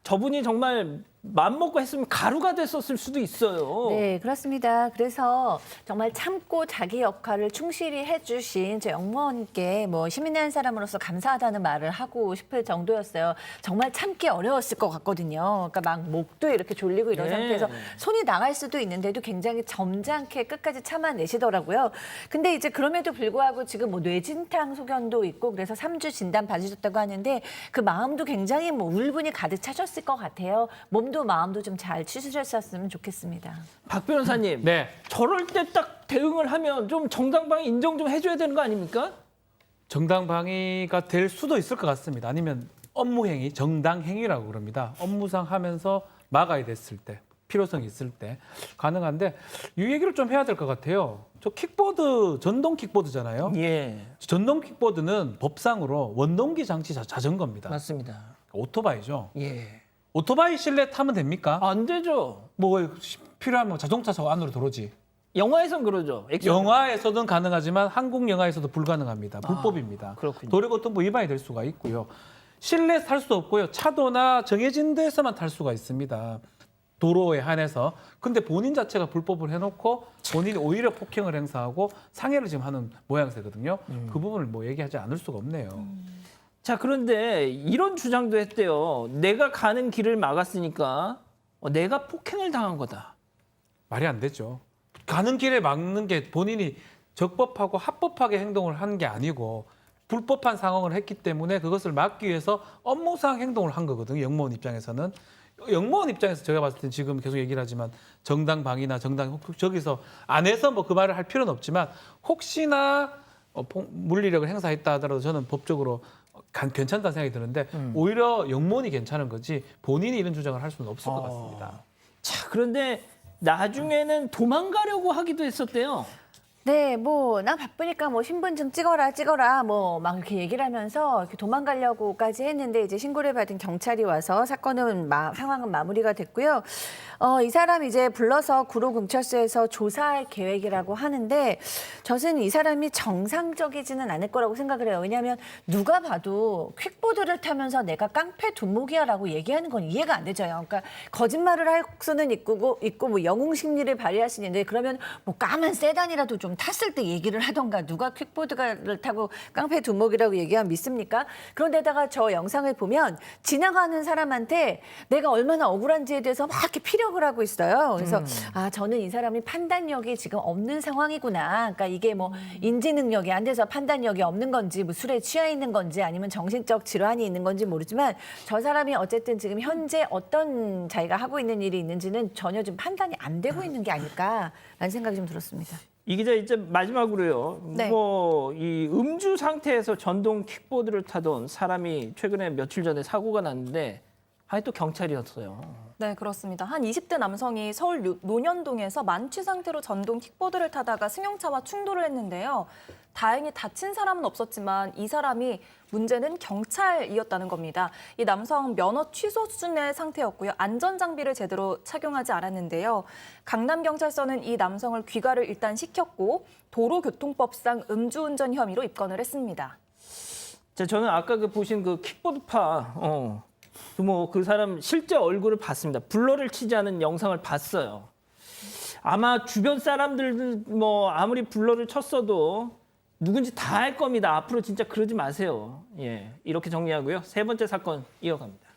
저분이 정말 맘먹고 했으면 가루가 됐었을 수도 있어요. 네, 그렇습니다. 그래서 정말 참고 자기 역할을 충실히 해주신 저 영무원께 뭐 시민의 한 사람으로서 감사하다는 말을 하고 싶을 정도였어요. 정말 참기 어려웠을 것 같거든요. 그러니까 막 목도 이렇게 졸리고 이런 네. 상태에서 손이 나갈 수도 있는데도 굉장히 점잖게 끝까지 참아내시더라고요. 근데 이제 그럼에도 불구하고 지금 뭐 뇌진탕 소견도 있고 그래서 3주 진단 받으셨다고 하는데 그 마음도 굉장히 뭐 울분이 가득 차셨을 것 같아요. 몸도 마음도 좀 잘 치수셨으면 좋겠습니다. 박 변호사님, 네. 저럴 때 딱 대응을 하면 좀 정당방위 인정 좀 해줘야 되는 거 아닙니까? 정당방위가 될 수도 있을 것 같습니다. 아니면 업무행위, 정당행위라고 그럽니다. 업무상 하면서 막아야 됐을 때, 필요성이 있을 때 가능한데 이 얘기를 좀 해야 될 것 같아요. 저 킥보드, 전동 킥보드잖아요. 예, 전동 킥보드는 법상으로 원동기 장치 자전거입니다. 맞습니다. 오토바이죠. 예, 오토바이 실내 타면 됩니까? 안 되죠. 뭐 필요하면 자동차 사고 안으로 들어오지. 영화에선 그러죠. 액션. 영화에서는 가능하지만 한국 영화에서도 불가능합니다. 불법입니다. 그렇군요. 도로교통부 위반이 될 수가 있고요. 실내에서 탈 수 없고요. 차도나 정해진 데서만 탈 수가 있습니다. 도로에 한해서. 근데 본인 자체가 불법을 해놓고 본인이 오히려 폭행을 행사하고 상해를 지금 하는 모양새거든요. 그 부분을 뭐 얘기하지 않을 수가 없네요. 자, 그런데 이런 주장도 했대요. 내가 가는 길을 막았으니까 내가 폭행을 당한 거다. 말이 안 되죠. 가는 길에 막는 게 본인이 적법하고 합법하게 행동을 한 게 아니고 불법한 상황을 했기 때문에 그것을 막기 위해서 업무상 행동을 한 거거든요. 영무원 입장에서는. 영무원 입장에서 제가 봤을 때 지금 계속 얘기를 하지만 정당방위나 저기서 안에서 뭐 그 말을 할 필요는 없지만 혹시나 물리력을 행사했다 하더라도 저는 법적으로 괜찮다는 생각이 드는데 오히려 영무원이 괜찮은 거지 본인이 이런 주장을 할 수는 없을 것 같습니다. 자, 그런데 나중에는 도망가려고 하기도 했었대요. 네, 뭐 나 바쁘니까 뭐 신분증 찍어라 뭐 막 이렇게 얘기를 하면서 이렇게 도망가려고까지 했는데 이제 신고를 받은 경찰이 와서 사건은 상황은 마무리가 됐고요. 이 사람 이제 불러서 구로경찰서에서 조사할 계획이라고 하는데 저는 이 사람이 정상적이지는 않을 거라고 생각을 해요. 왜냐하면 누가 봐도 퀵보드를 타면서 내가 깡패 두목이야라고 얘기하는 건 이해가 안 되죠. 그러니까 거짓말을 할 수는 있고 뭐 영웅 심리를 발휘할 수 있는데 그러면 뭐 까만 세단이라도 좀 탔을 때 얘기를 하던가 누가 퀵보드를 타고 깡패 두목이라고 얘기하면 믿습니까? 그런데다가 저 영상을 보면 지나가는 사람한테 내가 얼마나 억울한지에 대해서 막 이렇게 피력을 하고 있어요. 그래서 저는 이 사람이 판단력이 지금 없는 상황이구나. 그러니까 이게 뭐 인지 능력이 안 돼서 판단력이 없는 건지 뭐 술에 취해 있는 건지 아니면 정신적 질환이 있는 건지 모르지만 저 사람이 어쨌든 지금 현재 어떤 자기가 하고 있는 일이 있는지는 전혀 좀 판단이 안 되고 있는 게 아닐까라는 생각이 좀 들었습니다. 이 기자 이제 마지막으로요. 네. 이 음주 상태에서 전동 킥보드를 타던 사람이 최근에 며칠 전에 사고가 났는데 또 경찰이었어요. 네, 그렇습니다. 한 20대 남성이 서울 논현동에서 만취 상태로 전동 킥보드를 타다가 승용차와 충돌을 했는데요. 다행히 다친 사람은 없었지만 이 사람이 문제는 경찰이었다는 겁니다. 이 남성 면허 취소 수준의 상태였고요. 안전장비를 제대로 착용하지 않았는데요. 강남경찰서는 이 남성을 귀가를 일단 시켰고 도로교통법상 음주운전 혐의로 입건을 했습니다. 자, 저는 아까 보신 그 킥보드파, 그 사람 실제 얼굴을 봤습니다. 블러를 치지 않은 영상을 봤어요. 아마 주변 사람들 뭐 아무리 블러를 쳤어도 누군지 다 알 겁니다. 앞으로 진짜 그러지 마세요. 예, 이렇게 정리하고요. 세 번째 사건 이어갑니다.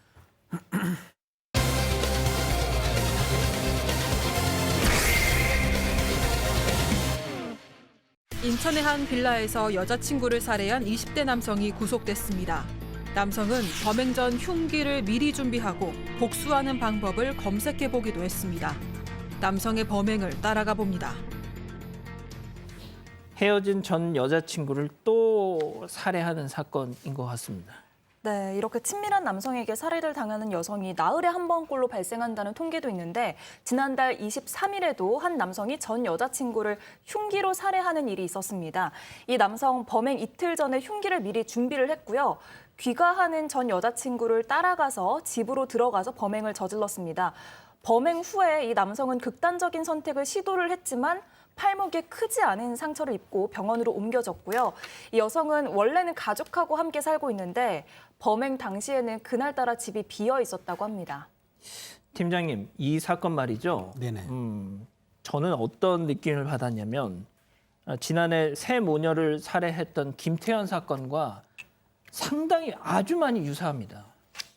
인천의 한 빌라에서 여자친구를 살해한 20대 남성이 구속됐습니다. 남성은 범행 전 흉기를 미리 준비하고 복수하는 방법을 검색해 보기도 했습니다. 남성의 범행을 따라가 봅니다. 헤어진 전 여자친구를 또 살해하는 사건인 것 같습니다. 네, 이렇게 친밀한 남성에게 살해를 당하는 여성이 나흘에 한 번꼴로 발생한다는 통계도 있는데 지난달 23일에도 한 남성이 전 여자친구를 흉기로 살해하는 일이 있었습니다. 이 남성 범행 이틀 전에 흉기를 미리 준비를 했고요. 귀가하는 전 여자친구를 따라가서 집으로 들어가서 범행을 저질렀습니다. 범행 후에 이 남성은 극단적인 선택을 시도를 했지만 팔목에 크지 않은 상처를 입고 병원으로 옮겨졌고요. 이 여성은 원래는 가족하고 함께 살고 있는데 범행 당시에는 그날따라 집이 비어 있었다고 합니다. 팀장님, 이 사건 말이죠. 네네. 저는 어떤 느낌을 받았냐면 지난해 새 모녀를 살해했던 김태현 사건과 상당히 아주 많이 유사합니다.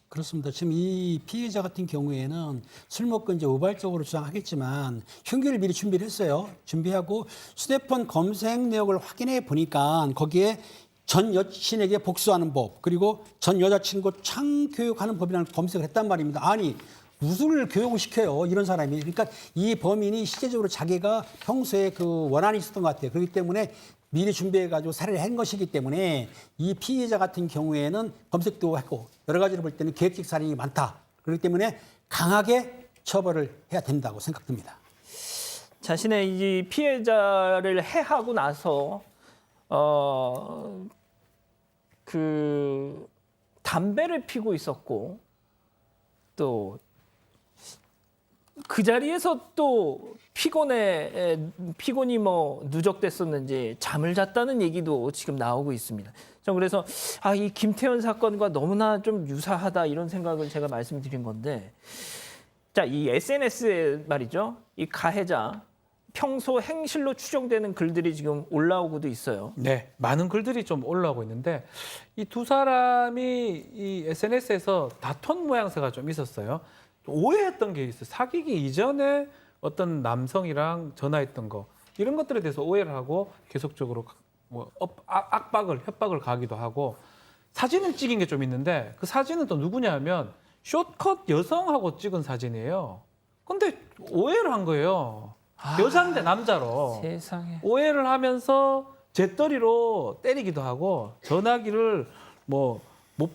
그렇습니다. 지금 이 피해자 같은 경우에는 술 먹고 이제 우발적으로 주장하겠지만 흉기를 미리 준비를 했어요. 준비하고 휴대폰 검색 내역을 확인해 보니까 거기에 전 여친에게 복수하는 법 그리고 전 여자친구 창교육하는 법이라는 검색을 했단 말입니다. 아니 무술 교육을 시켜요 이런 사람이. 그러니까 이 범인이 실제적으로 자기가 평소에 그 원한이 있었던 것 같아요. 그렇기 때문에 미리 준비해가지고 살해를 한 것이기 때문에 이 피해자 같은 경우에는 검색도 했고 여러 가지로 볼 때는 계획적 살인이 많다. 그렇기 때문에 강하게 처벌을 해야 된다고 생각됩니다. 자신의 이 피해자를 해하고 나서 그 담배를 피고 있었고 또 그 자리에서 또 피곤이 뭐 누적됐었는지 잠을 잤다는 얘기도 지금 나오고 있습니다. 그래서 이 김태현 사건과 너무나 좀 유사하다 이런 생각을 제가 말씀드린 건데, 자, 이 SNS에 말이죠, 이 가해자 평소 행실로 추정되는 글들이 지금 올라오고도 있어요. 네, 많은 글들이 좀 올라오고 있는데 이 두 사람이 이 SNS에서 다툰 모양새가 좀 있었어요. 오해했던 게 있어요. 사귀기 이전에 어떤 남성이랑 전화했던 거 이런 것들에 대해서 오해를 하고 계속적으로 뭐 압박을 협박을 가기도 하고 사진을 찍은 게 좀 있는데 그 사진은 또 누구냐면 숏컷 여성하고 찍은 사진이에요. 근데 오해를 한 거예요. 여자인데 남자로. 세상에. 오해를 하면서 재떨이로 때리기도 하고 전화기를 뭐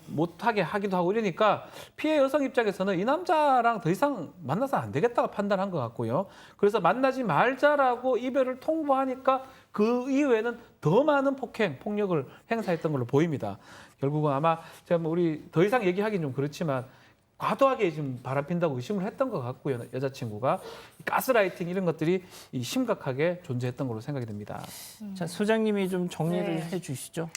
못하게 하기도 하고 이러니까 피해 여성 입장에서는 이 남자랑 더 이상 만나서 안 되겠다고 판단한 것 같고요. 그래서 만나지 말자라고 이별을 통보하니까 그 이후에는 더 많은 폭력을 행사했던 걸로 보입니다. 결국은 아마 제가 우리 더 이상 얘기하기는 좀 그렇지만 과도하게 지금 바람핀다고 의심을 했던 것 같고요. 여자친구가 가스라이팅 이런 것들이 심각하게 존재했던 걸로 생각이 됩니다. 자, 소장님이 좀 정리를 네. 해주시죠.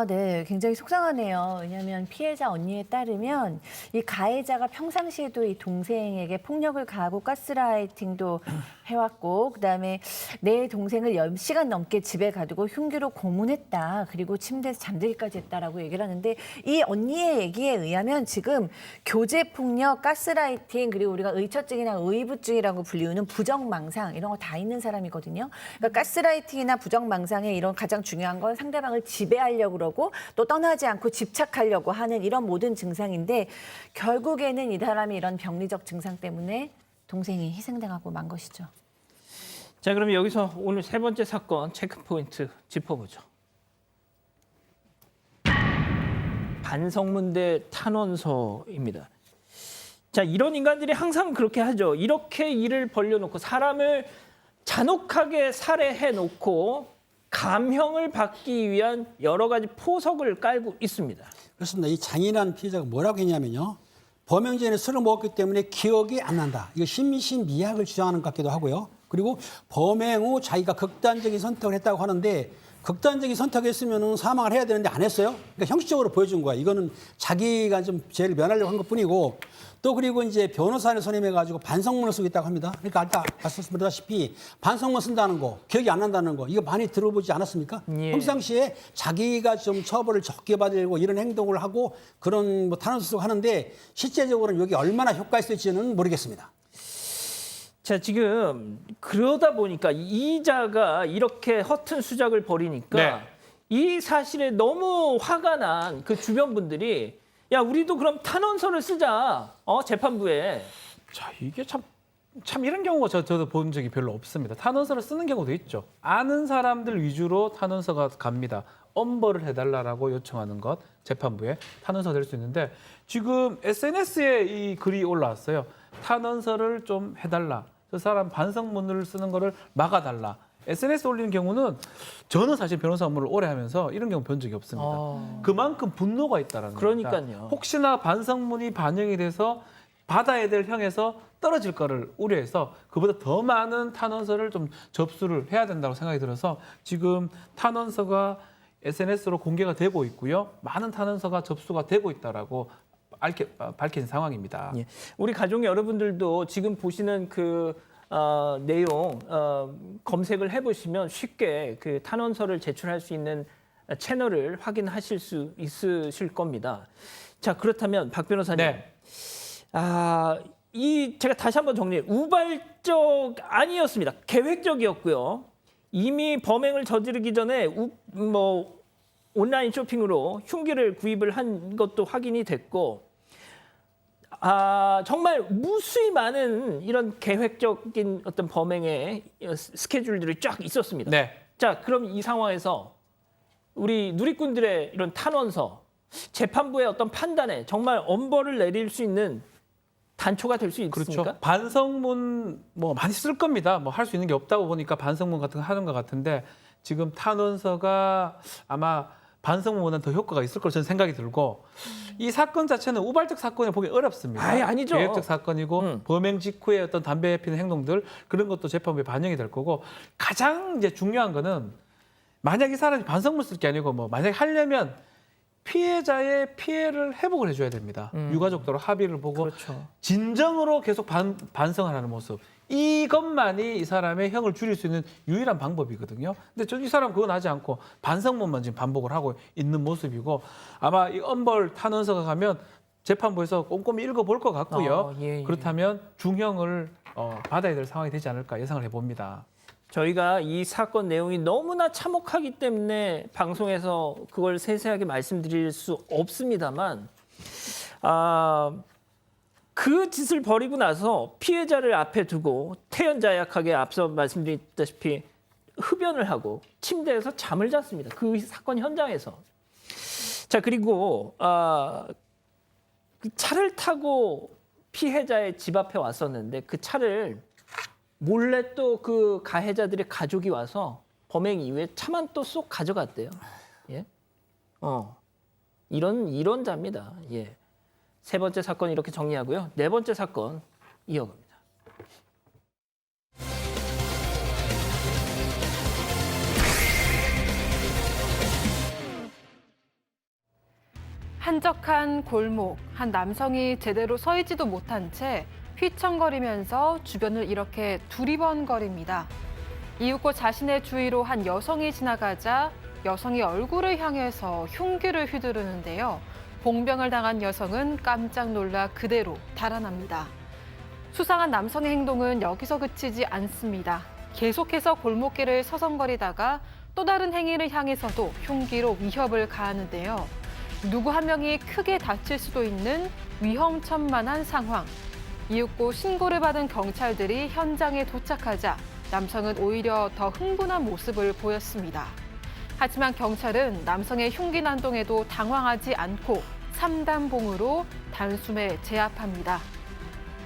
네. 굉장히 속상하네요. 왜냐하면 피해자 언니에 따르면 이 가해자가 평상시에도 이 동생에게 폭력을 가하고 가스라이팅도 해왔고 그다음에 내 동생을 10시간 넘게 집에 가두고 흉기로 고문했다. 그리고 침대에서 잠들기까지 했다라고 얘기를 하는데 이 언니의 얘기에 의하면 지금 교제폭력, 가스라이팅 그리고 우리가 의처증이나 의부증이라고 불리우는 부정망상 이런 거 다 있는 사람이거든요. 그러니까 가스라이팅이나 부정망상의 이런 가장 중요한 건 상대방을 지배하려고 그러고 또 떠나지 않고 집착하려고 하는 이런 모든 증상인데 결국에는 이 사람이 이런 병리적 증상 때문에 동생이 희생당하고 만 것이죠. 자, 그럼 여기서 오늘 세 번째 사건 체크포인트 짚어보죠. 반성문대 탄원서입니다. 자, 이런 인간들이 항상 그렇게 하죠. 이렇게 일을 벌려놓고 사람을 잔혹하게 살해해놓고 감형을 받기 위한 여러 가지 포석을 깔고 있습니다. 그렇습니다. 이 잔인한 피해자가 뭐라고 했냐면요. 범행 전에 술을 먹었기 때문에 기억이 안 난다. 이거 심신미약을 주장하는 것 같기도 하고요. 그리고 범행 후 자기가 극단적인 선택을 했다고 하는데 극단적인 선택을 했으면 사망을 해야 되는데 안 했어요. 그러니까 형식적으로 보여준 거야. 이거는 자기가 좀 죄를 면하려고 한 것뿐이고 또 그리고 이제 변호사를 선임해가지고 반성문을 쓰고 있다고 합니다. 그러니까 아까 말씀드렸다시피 반성문 쓴다는 거, 기억이 안 난다는 거 이거 많이 들어보지 않았습니까? 예. 평상시에 자기가 좀 처벌을 적게 받으려고 이런 행동을 하고 그런 뭐 탄원서 하는데 실제적으로는 여기 얼마나 효과 있을지는 모르겠습니다. 자, 지금 그러다 보니까 이자가 이렇게 허튼 수작을 벌이니까 네. 이 사실에 너무 화가 난 그 주변 분들이 야, 우리도 그럼 탄원서를 쓰자. 재판부에. 자, 이게 참 참 이런 경우가 저도 본 적이 별로 없습니다. 탄원서를 쓰는 경우도 있죠. 아는 사람들 위주로 탄원서가 갑니다. 엄벌을 해달라고 요청하는 것, 재판부에 탄원서가 될 수 있는데 지금 SNS에 이 글이 올라왔어요. 탄원서를 좀 해달라. 저 사람 반성문을 쓰는 거를 막아달라. SNS 올리는 경우는 저는 사실 변호사 업무를 오래 하면서 이런 경우 본 적이 없습니다. 그만큼 분노가 있다라는 겁니다. 그러니까요. 혹시나 반성문이 반영이 돼서 받아야 될 형에서 떨어질 거를 우려해서 그보다 더 많은 탄원서를 좀 접수를 해야 된다고 생각이 들어서 지금 탄원서가 SNS로 공개가 되고 있고요. 많은 탄원서가 접수가 되고 있다라고 밝힌 상황입니다. 예. 우리 가족 여러분들도 지금 보시는 그 내용 검색을 해보시면 쉽게 그 탄원서를 제출할 수 있는 채널을 확인하실 수 있으실 겁니다. 자, 그렇다면 박 변호사님, 네. 제가 다시 한번 정리해. 우발적 아니었습니다. 계획적이었고요. 이미 범행을 저지르기 전에 온라인 쇼핑으로 흉기를 구입을 한 것도 확인이 됐고, 정말 무수히 많은 이런 계획적인 어떤 범행의 스케줄들이 쫙 있었습니다. 네. 자, 그럼 이 상황에서 우리 누리꾼들의 이런 탄원서, 재판부의 어떤 판단에 정말 엄벌을 내릴 수 있는 단초가 될 수 있습니까? 그렇죠. 반성문 많이 쓸 겁니다. 할 수 있는 게 없다고 보니까 반성문 같은 거 하는 것 같은데 지금 탄원서가 아마 반성문보다는 더 효과가 있을 거로 저는 생각이 들고 이 사건 자체는 우발적 사건을 보기 어렵습니다. 아니죠. 계획적 사건이고 범행 직후에 어떤 담배 피는 행동들 그런 것도 재판부에 반영이 될 거고 가장 이제 중요한 거는 만약 이 사람이 반성문 쓸 게 아니고 만약에 하려면 피해자의 피해를 회복을 해줘야 됩니다. 유가족들로 합의를 보고 그렇죠. 진정으로 계속 반성을 하는 모습. 이것만이 이 사람의 형을 줄일 수 있는 유일한 방법이거든요. 근데 이 사람 그건 하지 않고 반성문만 지금 반복을 하고 있는 모습이고 아마 이 엄벌 탄원서가 가면 재판부에서 꼼꼼히 읽어볼 것 같고요. 예. 그렇다면 중형을 받아야 될 상황이 되지 않을까 예상을 해봅니다. 저희가 이 사건 내용이 너무나 참혹하기 때문에 방송에서 그걸 세세하게 말씀드릴 수 없습니다만 그 짓을 벌이고 나서 피해자를 앞에 두고 태연자약하게 앞서 말씀드렸다시피 흡연을 하고 침대에서 잠을 잤습니다. 그 사건 현장에서. 자, 그리고 그 차를 타고 피해자의 집 앞에 왔었는데 그 차를 몰래 또 그 가해자들의 가족이 와서 범행 이후에 차만 또 쏙 가져갔대요. 예? 이런 자입니다. 예. 세 번째 사건 이렇게 정리하고요. 네 번째 사건 이어갑니다. 한적한 골목, 한 남성이 제대로 서 있지도 못한 채 휘청거리면서 주변을 이렇게 두리번거립니다. 이윽고 자신의 주위로 한 여성이 지나가자 여성이 얼굴을 향해서 흉기를 휘두르는데요. 봉병을 당한 여성은 깜짝 놀라 그대로 달아납니다. 수상한 남성의 행동은 여기서 그치지 않습니다. 계속해서 골목길을 서성거리다가 또 다른 행위를 향해서도 흉기로 위협을 가하는데요. 누구 한 명이 크게 다칠 수도 있는 위험천만한 상황. 이윽고 신고를 받은 경찰들이 현장에 도착하자 남성은 오히려 더 흥분한 모습을 보였습니다. 하지만 경찰은 남성의 흉기 난동에도 당황하지 않고 3단봉으로 단숨에 제압합니다.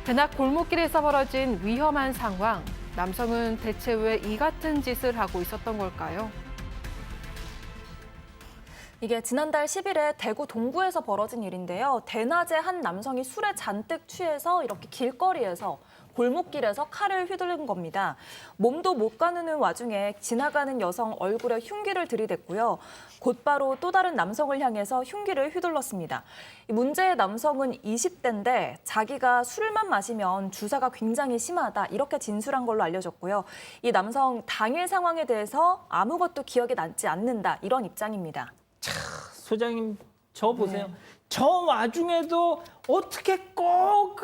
대낮 골목길에서 벌어진 위험한 상황. 남성은 대체 왜 이 같은 짓을 하고 있었던 걸까요? 이게 지난달 10일에 대구 동구에서 벌어진 일인데요. 대낮에 한 남성이 술에 잔뜩 취해서 이렇게 길거리에서 골목길에서 칼을 휘두른 겁니다. 몸도 못 가누는 와중에 지나가는 여성 얼굴에 흉기를 들이댔고요. 곧바로 또 다른 남성을 향해서 흉기를 휘둘렀습니다. 문제의 남성은 20대인데 자기가 술만 마시면 주사가 굉장히 심하다 이렇게 진술한 걸로 알려졌고요. 이 남성 당일 상황에 대해서 아무것도 기억에 남지 않는다 이런 입장입니다. 소장님, 저 보세요. 저 와중에도 어떻게 꼭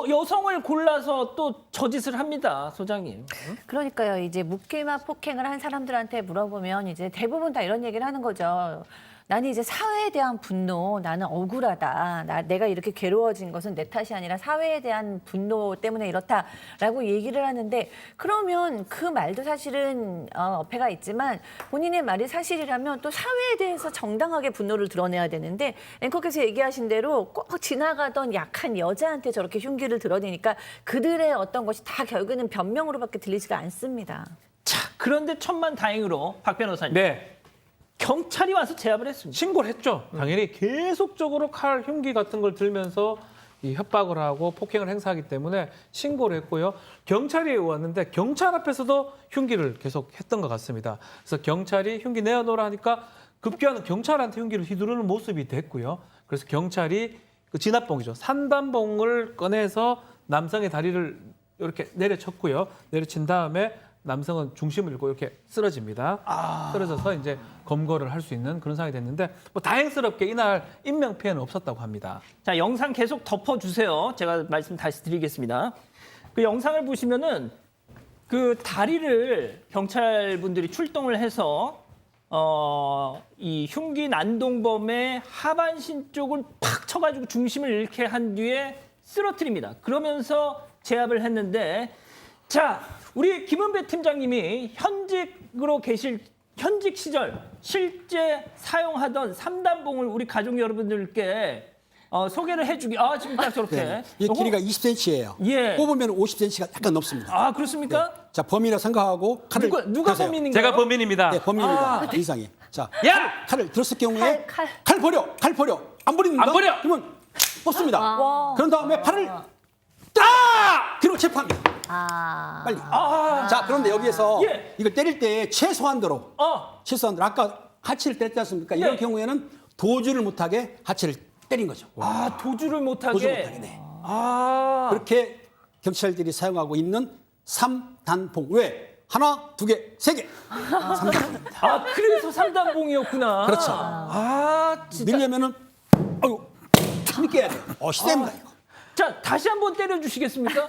여성을 골라서 또 저 짓을 합니다, 소장님. 그러니까요. 이제 묵킬만 폭행을 한 사람들한테 물어보면 이제 대부분 다 이런 얘기를 하는 거죠. 나는 이제 사회에 대한 분노, 나는 억울하다. 내가 이렇게 괴로워진 것은 내 탓이 아니라 사회에 대한 분노 때문에 이렇다라고 얘기를 하는데 그러면 그 말도 사실은 어폐가 있지만 본인의 말이 사실이라면 또 사회에 대해서 정당하게 분노를 드러내야 되는데 앵커께서 얘기하신 대로 꼭 지나가던 약한 여자한테 저렇게 흉기를 드러내니까 그들의 어떤 것이 다 결국에는 변명으로밖에 들리지가 않습니다. 자, 그런데 천만다행으로 박 변호사님. 네. 경찰이 와서 제압을 했습니다. 신고를 했죠. 당연히 계속적으로 칼, 흉기 같은 걸 들면서 이 협박을 하고 폭행을 행사하기 때문에 신고를 했고요. 경찰이 왔는데 경찰 앞에서도 흉기를 계속 했던 것 같습니다. 그래서 경찰이 흉기 내어놓으라 하니까 급기야는 경찰한테 흉기를 휘두르는 모습이 됐고요. 그래서 경찰이 그 진압봉이죠. 산단봉을 꺼내서 남성의 다리를 이렇게 내려쳤고요. 내려친 다음에 남성은 중심을 잃고 이렇게 쓰러집니다. 쓰러져서 이제 검거를 할 수 있는 그런 상황이 됐는데 뭐 다행스럽게 이날 인명 피해는 없었다고 합니다. 자, 영상 계속 덮어주세요. 제가 말씀 다시 드리겠습니다. 그 영상을 보시면은 그 다리를 경찰분들이 출동을 해서 이 흉기 난동범의 하반신 쪽을 팍 쳐가지고 중심을 잃게 한 뒤에 쓰러뜨립니다. 그러면서 제압을 했는데 자, 우리 김은배 팀장님이 현직 시절 실제 사용하던 3단봉을 우리 가족 여러분들께 소개를 해주기. 지금 딱 저렇게. 네. 이 길이가 20cm예요. 예. 뽑으면 50cm가 약간 넘습니다. 그렇습니까? 네. 자, 범인이라 생각하고 칼을 누가 드세요. 범인인가요? 제가 범인입니다. 네, 범인입니다. 이상이. 자, 야! 칼을 들었을 경우에 칼. 칼 버려. 안 버립니다. 안 버려! 그러면 뽑습니다. 그런 다음에 팔을 그리고 체포합니다. 빨리. 자, 그런데 여기에서 예. 이걸 때릴 때 최소한도로 아까 하체를 때렸지 않습니까? 이런 네. 경우에는 도주를 못하게 하체를 때린 거죠. 도주를 못하게. 도주를 못하게. 네. 그렇게 경찰들이 사용하고 있는 3단봉. 왜? 하나, 두 개, 세 개. 3단봉입니다. 그래서 3단봉이었구나. 그렇죠. 진짜. 밀려면은 힘있게 해야 돼요. 시대입니다, 이거. 자, 다시 한번 때려주시겠습니까?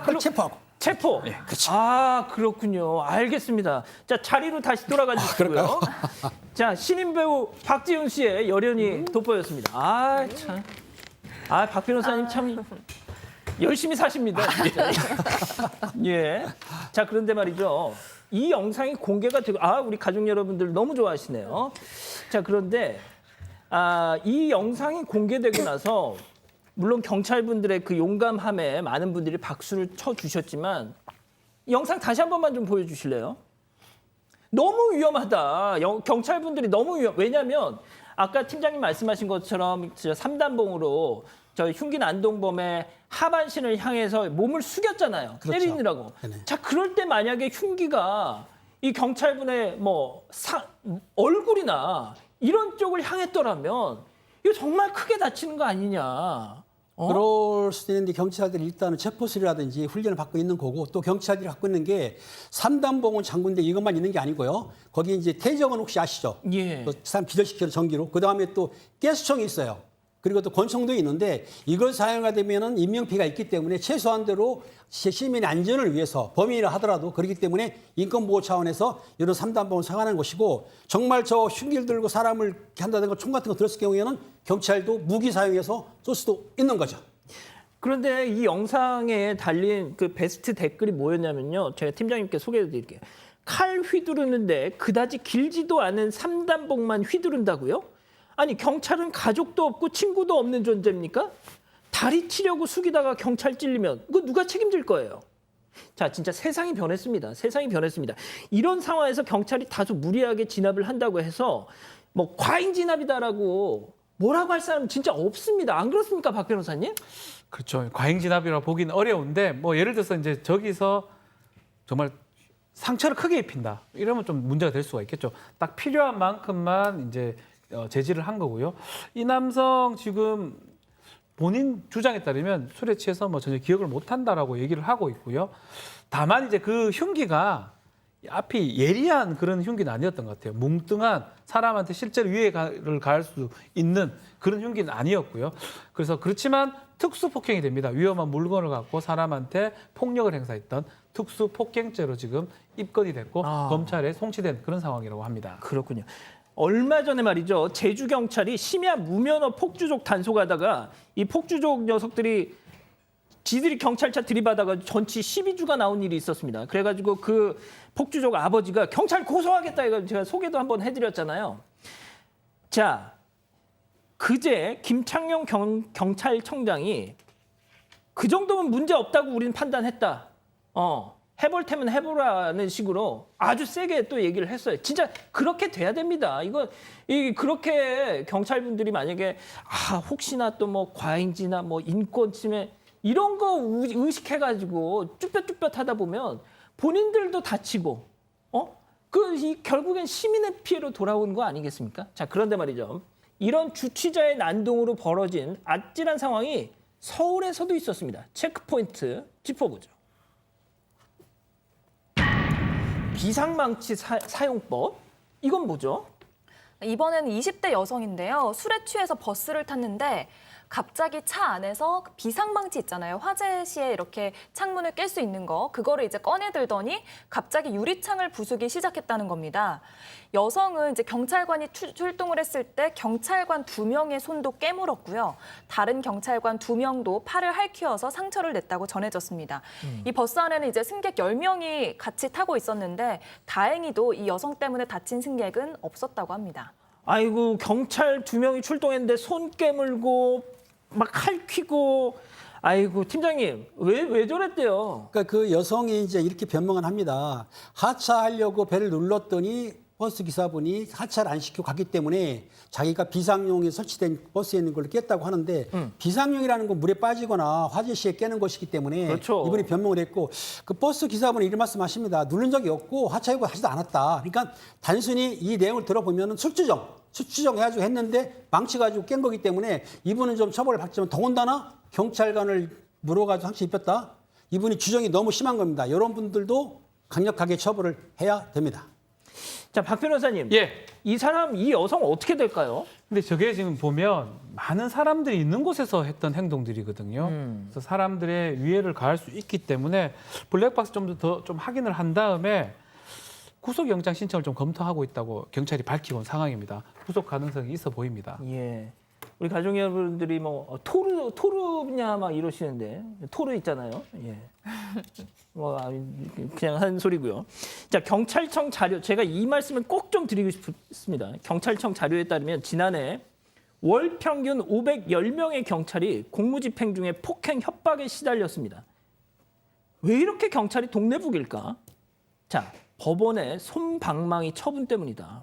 그걸 체포하고. 체포. 네, 그렇죠. 그렇군요. 알겠습니다. 자, 자리로 다시 돌아가 주시고요. 자, 신인 배우 박지훈 씨의 열연이 돋보였습니다. 참. 박 변호사님 참 열심히 사십니다. 진짜. 예. 자, 그런데 말이죠. 이 영상이 공개가 되고 우리 가족 여러분들 너무 좋아하시네요. 자, 그런데 이 영상이 공개되고 나서 물론 경찰분들의 그 용감함에 많은 분들이 박수를 쳐주셨지만 이 영상 다시 한 번만 좀 보여주실래요? 너무 위험하다. 경찰분들이 너무 왜냐하면 아까 팀장님 말씀하신 것처럼 3단봉으로 저 흉기 난동범의 하반신을 향해서 몸을 숙였잖아요. 그렇죠. 때리느라고. 네네. 자, 그럴 때 만약에 흉기가 이 경찰분의 얼굴이나 이런 쪽을 향했더라면 이거 정말 크게 다치는 거 아니냐. 그럴 수도 있는데 경찰들이 일단은 체포술이라든지 훈련을 받고 있는 거고 또 경찰들이 갖고 있는 게 3단봉은 장군데 이것만 있는 게 아니고요. 거기 이제 태정은 혹시 아시죠? 예. 그 사람 기절시키는 전기로. 그다음에 또 가스총이 있어요. 그리고 또 권총도 있는데 이걸 사용하게 되면은 인명피해가 있기 때문에 최소한대로 시민의 안전을 위해서 범인이라 하더라도 그렇기 때문에 인권보호 차원에서 이런 3단봉을 사용하는 것이고 정말 저 흉기를 들고 사람을 한다든가 총 같은 거 들었을 경우에는 경찰도 무기 사용해서 쏠 수도 있는 거죠. 그런데 이 영상에 달린 그 베스트 댓글이 뭐였냐면요. 제가 팀장님께 소개해 드릴게요. 칼 휘두르는데 그다지 길지도 않은 3단봉만 휘두른다고요? 아니, 경찰은 가족도 없고 친구도 없는 존재입니까? 다리 치려고 숙이다가 경찰 찔리면 그거 누가 책임질 거예요? 자, 진짜 세상이 변했습니다. 세상이 변했습니다. 이런 상황에서 경찰이 다소 무리하게 진압을 한다고 해서 뭐 과잉 진압이다라고 뭐라고 할 사람은 진짜 없습니다. 안 그렇습니까, 박 변호사님? 그렇죠. 과잉 진압이라고 보기는 어려운데 뭐 예를 들어서 이제 저기서 정말 상처를 크게 입힌다. 이러면 좀 문제가 될 수가 있겠죠. 딱 필요한 만큼만 이제 제지를 한 거고요. 이 남성 지금 본인 주장에 따르면 술에 취해서 뭐 전혀 기억을 못 한다라고 얘기를 하고 있고요. 다만 이제 그 흉기가 앞이 예리한 그런 흉기는 아니었던 것 같아요. 뭉뚱한 사람한테 실제로 위해를 가할 수 있는 그런 흉기는 아니었고요. 그래서 그렇지만 특수폭행이 됩니다. 위험한 물건을 갖고 사람한테 폭력을 행사했던 특수폭행죄로 지금 입건이 됐고 검찰에 송치된 그런 상황이라고 합니다. 그렇군요. 얼마 전에 말이죠. 제주 경찰이 심야 무면허 폭주족 단속하다가 이 폭주족 녀석들이 지들이 경찰차 들이받아가 전치 12주가 나온 일이 있었습니다. 그래가지고 그 폭주족 아버지가 경찰 고소하겠다 해가지고 제가 소개도 한번 해드렸잖아요. 자, 그제 김창룡 경찰청장이 그 정도면 문제 없다고 우리는 판단했다. 해볼 테면 해보라는 식으로 아주 세게 또 얘기를 했어요. 진짜 그렇게 돼야 됩니다. 그렇게 경찰분들이 만약에 혹시나 또 뭐 과잉지나 뭐 인권 침해 이런 거 의식해가지고 쭈뼛쭈뼛 하다 보면 본인들도 다치고, 결국엔 시민의 피해로 돌아오는 거 아니겠습니까? 자, 그런데 말이죠. 이런 주취자의 난동으로 벌어진 아찔한 상황이 서울에서도 있었습니다. 체크포인트 짚어보죠. 비상망치 사용법. 이건 뭐죠? 이번에는 20대 여성인데요. 술에 취해서 버스를 탔는데 갑자기 차 안에서 비상망치 있잖아요. 화재 시에 이렇게 창문을 깰 수 있는 거. 그거를 이제 꺼내 들더니 갑자기 유리창을 부수기 시작했다는 겁니다. 여성은 이제 경찰관이 출동을 했을 때 경찰관 2명의 손도 깨물었고요. 다른 경찰관 2명도 팔을 핥히어서 상처를 냈다고 전해졌습니다. 이 버스 안에는 이제 승객 10명이 같이 타고 있었는데 다행히도 이 여성 때문에 다친 승객은 없었다고 합니다. 아이고, 경찰 2명이 출동했는데 손 깨물고 막 핥히고, 아이고, 팀장님 왜 저랬대요? 그러니까 그 여성이 이제 이렇게 변명을 합니다. 하차하려고 배를 눌렀더니 버스 기사분이 하차를 안 시키고 갔기 때문에 자기가 비상용이 설치된 버스에 있는 걸 깼다고 하는데 비상용이라는 건 물에 빠지거나 화재 시에 깨는 것이기 때문에 그렇죠. 이분이 변명을 했고 그 버스 기사분이 이런 말씀하십니다. 누른 적이 없고 하차하고 하지도 않았다. 그러니까 단순히 이 내용을 들어보면 수추정 해가지고 했는데 망치 가지고 깬 거기 때문에 이분은 좀 처벌을 받지만 더군다나 경찰관을 물어가지고 상처 입혔다. 이분이 주정이 너무 심한 겁니다. 이런 분들도 강력하게 처벌을 해야 됩니다. 자, 박 변호사님. 예. 이 여성 어떻게 될까요? 근데 저게 지금 보면 많은 사람들이 있는 곳에서 했던 행동들이거든요. 그래서 사람들의 위해를 가할 수 있기 때문에 블랙박스 좀 더 좀 확인을 한 다음에 구속영장 신청을 좀 검토하고 있다고 경찰이 밝히고 온 상황입니다. 구속 가능성이 있어 보입니다. 예. 우리 가족 여러분들이 뭐 토르냐 막 이러시는데 토르 있잖아요. 예. 뭐 그냥 한 소리고요. 자, 경찰청 자료, 제가 이 말씀을 꼭 좀 드리고 싶습니다. 경찰청 자료에 따르면 지난해 월 평균 510명의 경찰이 공무집행 중에 폭행 협박에 시달렸습니다. 왜 이렇게 경찰이 동네북일까? 자, 법원의 솜방망이 처분 때문이다.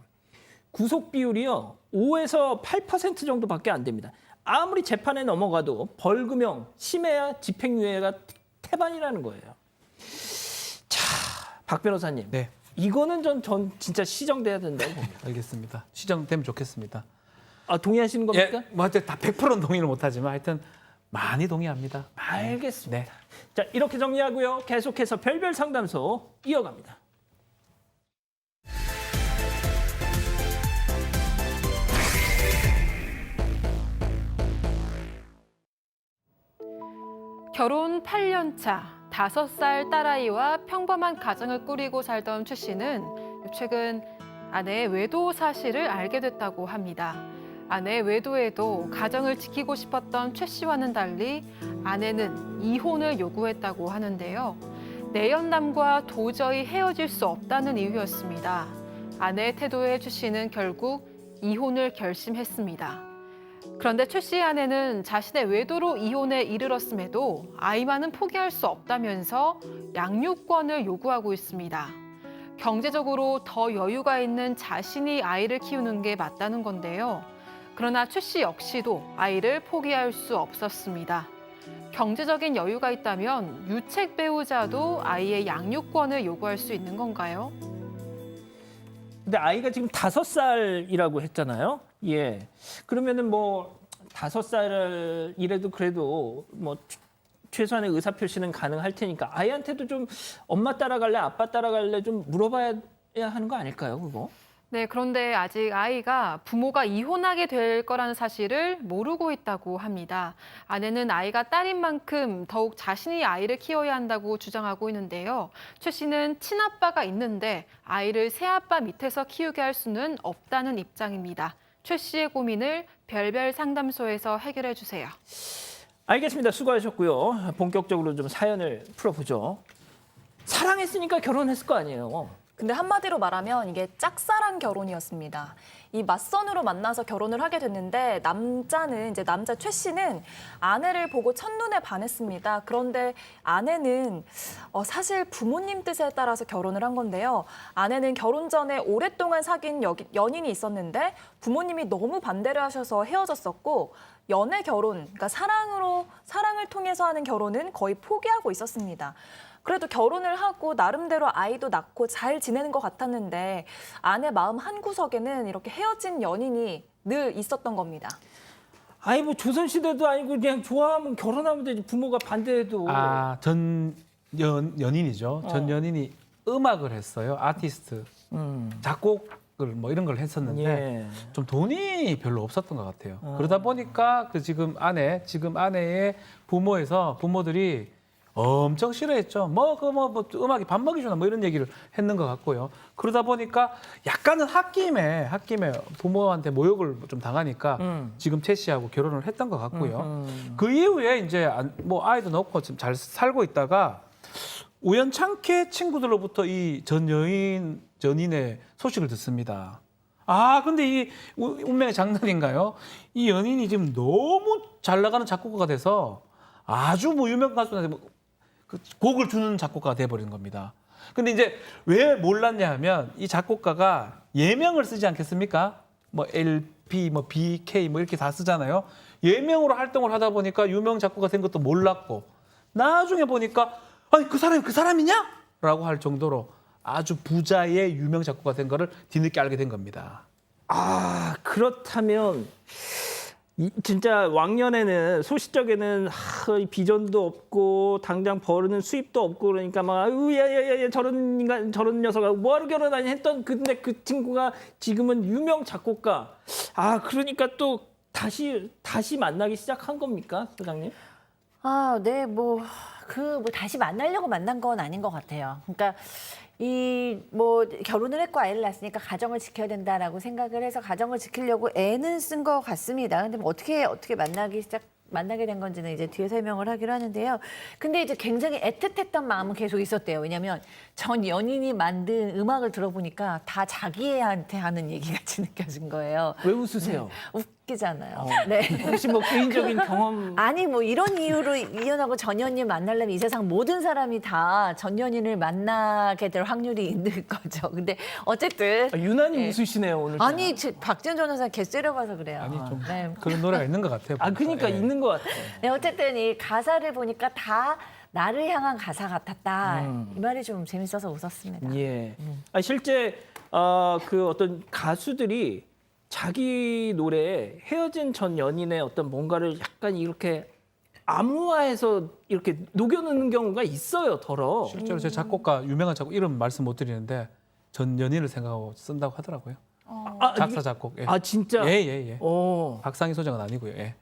구속 비율이요 5에서 8% 정도밖에 안 됩니다. 아무리 재판에 넘어가도 벌금형, 심해야 집행유예가 태반이라는 거예요. 자, 박 변호사님. 네. 이거는 전 진짜 시정돼야 된다고 봅니다. 알겠습니다. 시정되면 좋겠습니다. 동의하시는 겁니까? 예, 뭐 하여튼 다 100%는 동의를 못하지만 하여튼 많이 동의합니다. 알겠습니다. 네. 자, 이렇게 정리하고요. 계속해서 별별 상담소 이어갑니다. 결혼 8년 차 5살 딸아이와 평범한 가정을 꾸리고 살던 최 씨는 최근 아내의 외도 사실을 알게 됐다고 합니다. 아내의 외도에도 가정을 지키고 싶었던 최 씨와는 달리 아내는 이혼을 요구했다고 하는데요. 내연남과 도저히 헤어질 수 없다는 이유였습니다. 아내의 태도에 최 씨는 결국 이혼을 결심했습니다. 그런데 최 씨의 아내는 자신의 외도로 이혼에 이르렀음에도 아이만은 포기할 수 없다면서 양육권을 요구하고 있습니다. 경제적으로 더 여유가 있는 자신이 아이를 키우는 게 맞다는 건데요. 그러나 최 씨 역시도 아이를 포기할 수 없었습니다. 경제적인 여유가 있다면 유책 배우자도 아이의 양육권을 요구할 수 있는 건가요? 근데 아이가 지금 5살이라고 했잖아요. 예. 그러면은 뭐 5살이라도 그래도 뭐 최소한의 의사 표시는 가능할 테니까 아이한테도 좀 엄마 따라갈래, 아빠 따라갈래 좀 물어봐야 하는 거 아닐까요, 그거? 네, 그런데 아직 아이가 부모가 이혼하게 될 거라는 사실을 모르고 있다고 합니다. 아내는 아이가 딸인 만큼 더욱 자신이 아이를 키워야 한다고 주장하고 있는데요. 최 씨는 친아빠가 있는데 아이를 새아빠 밑에서 키우게 할 수는 없다는 입장입니다. 최 씨의 고민을 별별 상담소에서 해결해 주세요. 알겠습니다. 수고하셨고요. 본격적으로 좀 사연을 풀어보죠. 사랑했으니까 결혼했을 거 아니에요. 근데 한마디로 말하면 이게 짝사랑 결혼이었습니다. 이 맞선으로 만나서 결혼을 하게 됐는데 남자 최 씨는 아내를 보고 첫눈에 반했습니다. 그런데 아내는 사실 부모님 뜻에 따라서 결혼을 한 건데요. 아내는 결혼 전에 오랫동안 사귄 연인이 있었는데 부모님이 너무 반대를 하셔서 헤어졌었고 연애 결혼, 그러니까 사랑을 통해서 하는 결혼은 거의 포기하고 있었습니다. 그래도 결혼을 하고 나름대로 아이도 낳고 잘 지내는 것 같았는데 아내 마음 한구석에는 이렇게 헤어진 연인이 늘 있었던 겁니다. 아이 뭐 조선시대도 아니고 그냥 좋아하면 결혼하면 되지 부모가 반대해도. 전 연인이죠. 전 연인이 음악을 했어요. 아티스트, 작곡을 뭐 이런 걸 했었는데 예. 좀 돈이 별로 없었던 것 같아요. 그러다 보니까 지금 아내의 부모들이 엄청 싫어했죠. 뭐 음악이 밥 먹이 주나 뭐 이런 얘기를 했는 것 같고요. 그러다 보니까 약간은 홧김에 부모한테 모욕을 좀 당하니까 지금 최 씨하고 결혼을 했던 것 같고요. 그 이후에 이제 뭐 아이도 낳고 지금 잘 살고 있다가 우연찮게 친구들로부터 이 전인의 소식을 듣습니다. 근데 이 운명의 장난인가요? 이 연인이 지금 너무 잘 나가는 작곡가가 돼서 아주 뭐 유명 가수한테 곡을 주는 작곡가가 돼버린 겁니다. 근데 이제 왜 몰랐냐 하면 이 작곡가가 예명을 쓰지 않겠습니까? 뭐 LP, 뭐 BK 뭐 이렇게 다 쓰잖아요. 예명으로 활동을 하다 보니까 유명 작곡가 된 것도 몰랐고 나중에 보니까 아니 그 사람이 그 사람이냐? 라고 할 정도로 아주 부자의 유명 작곡가 된 거를 뒤늦게 알게 된 겁니다. 그렇다면 진짜 왕년에는 소시적에는 비전도 없고 당장 벌는 수입도 없고 그러니까 막 야야야 저런 인간 저런 녀석하고 뭐하러 결혼하니 했던 근데 그 친구가 지금은 유명 작곡가. 그러니까 또 다시 만나기 시작한 겁니까, 소장님? 네, 다시 만나려고 만난 건 아닌 것 같아요. 그러니까 결혼을 했고 아이를 낳았으니까 가정을 지켜야 된다라고 생각을 해서 가정을 지키려고 애는 쓴 것 같습니다. 근데 뭐 어떻게 만나게 된 건지는 이제 뒤에 설명을 하기로 하는데요. 근데 이제 굉장히 애틋했던 마음은 계속 있었대요. 왜냐하면 전 연인이 만든 음악을 들어보니까 다 자기한테 하는 얘기 같이 느껴진 거예요. 왜 웃으세요? 웃기잖아요. 네. 혹시 뭐 개인적인 경험? 아니 뭐 이런 이유로 이혼하고 전 연인 만나려면 이 세상 모든 사람이 다 전 연인을 만나게 될 확률이 있는 거죠. 근데 어쨌든 유난히 웃으시네요 오늘. 아니 박지원 전화사 개 째려봐서 그래요. 아니 좀 그런 노래가 있는 것 같아요. 그러니까 있는 것 같아요. 네, 어쨌든 이 가사를 보니까 다 나를 향한 가사 같았다. 이 말이 좀 재밌어서 웃었습니다. 예. 실제 그 어떤 가수들이 자기 노래에 헤어진 전 연인의 어떤 뭔가를 약간 이렇게 암호화해서 이렇게 녹여넣는 경우가 있어요, 더러. 실제로 제 유명한 작곡 이름 말씀 못 드리는데 전 연인을 생각하고 쓴다고 하더라고요. 작사 작곡. 예. 진짜? 예. 박상희 소장은 아니고요. 예.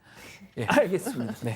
알겠습니다. 네.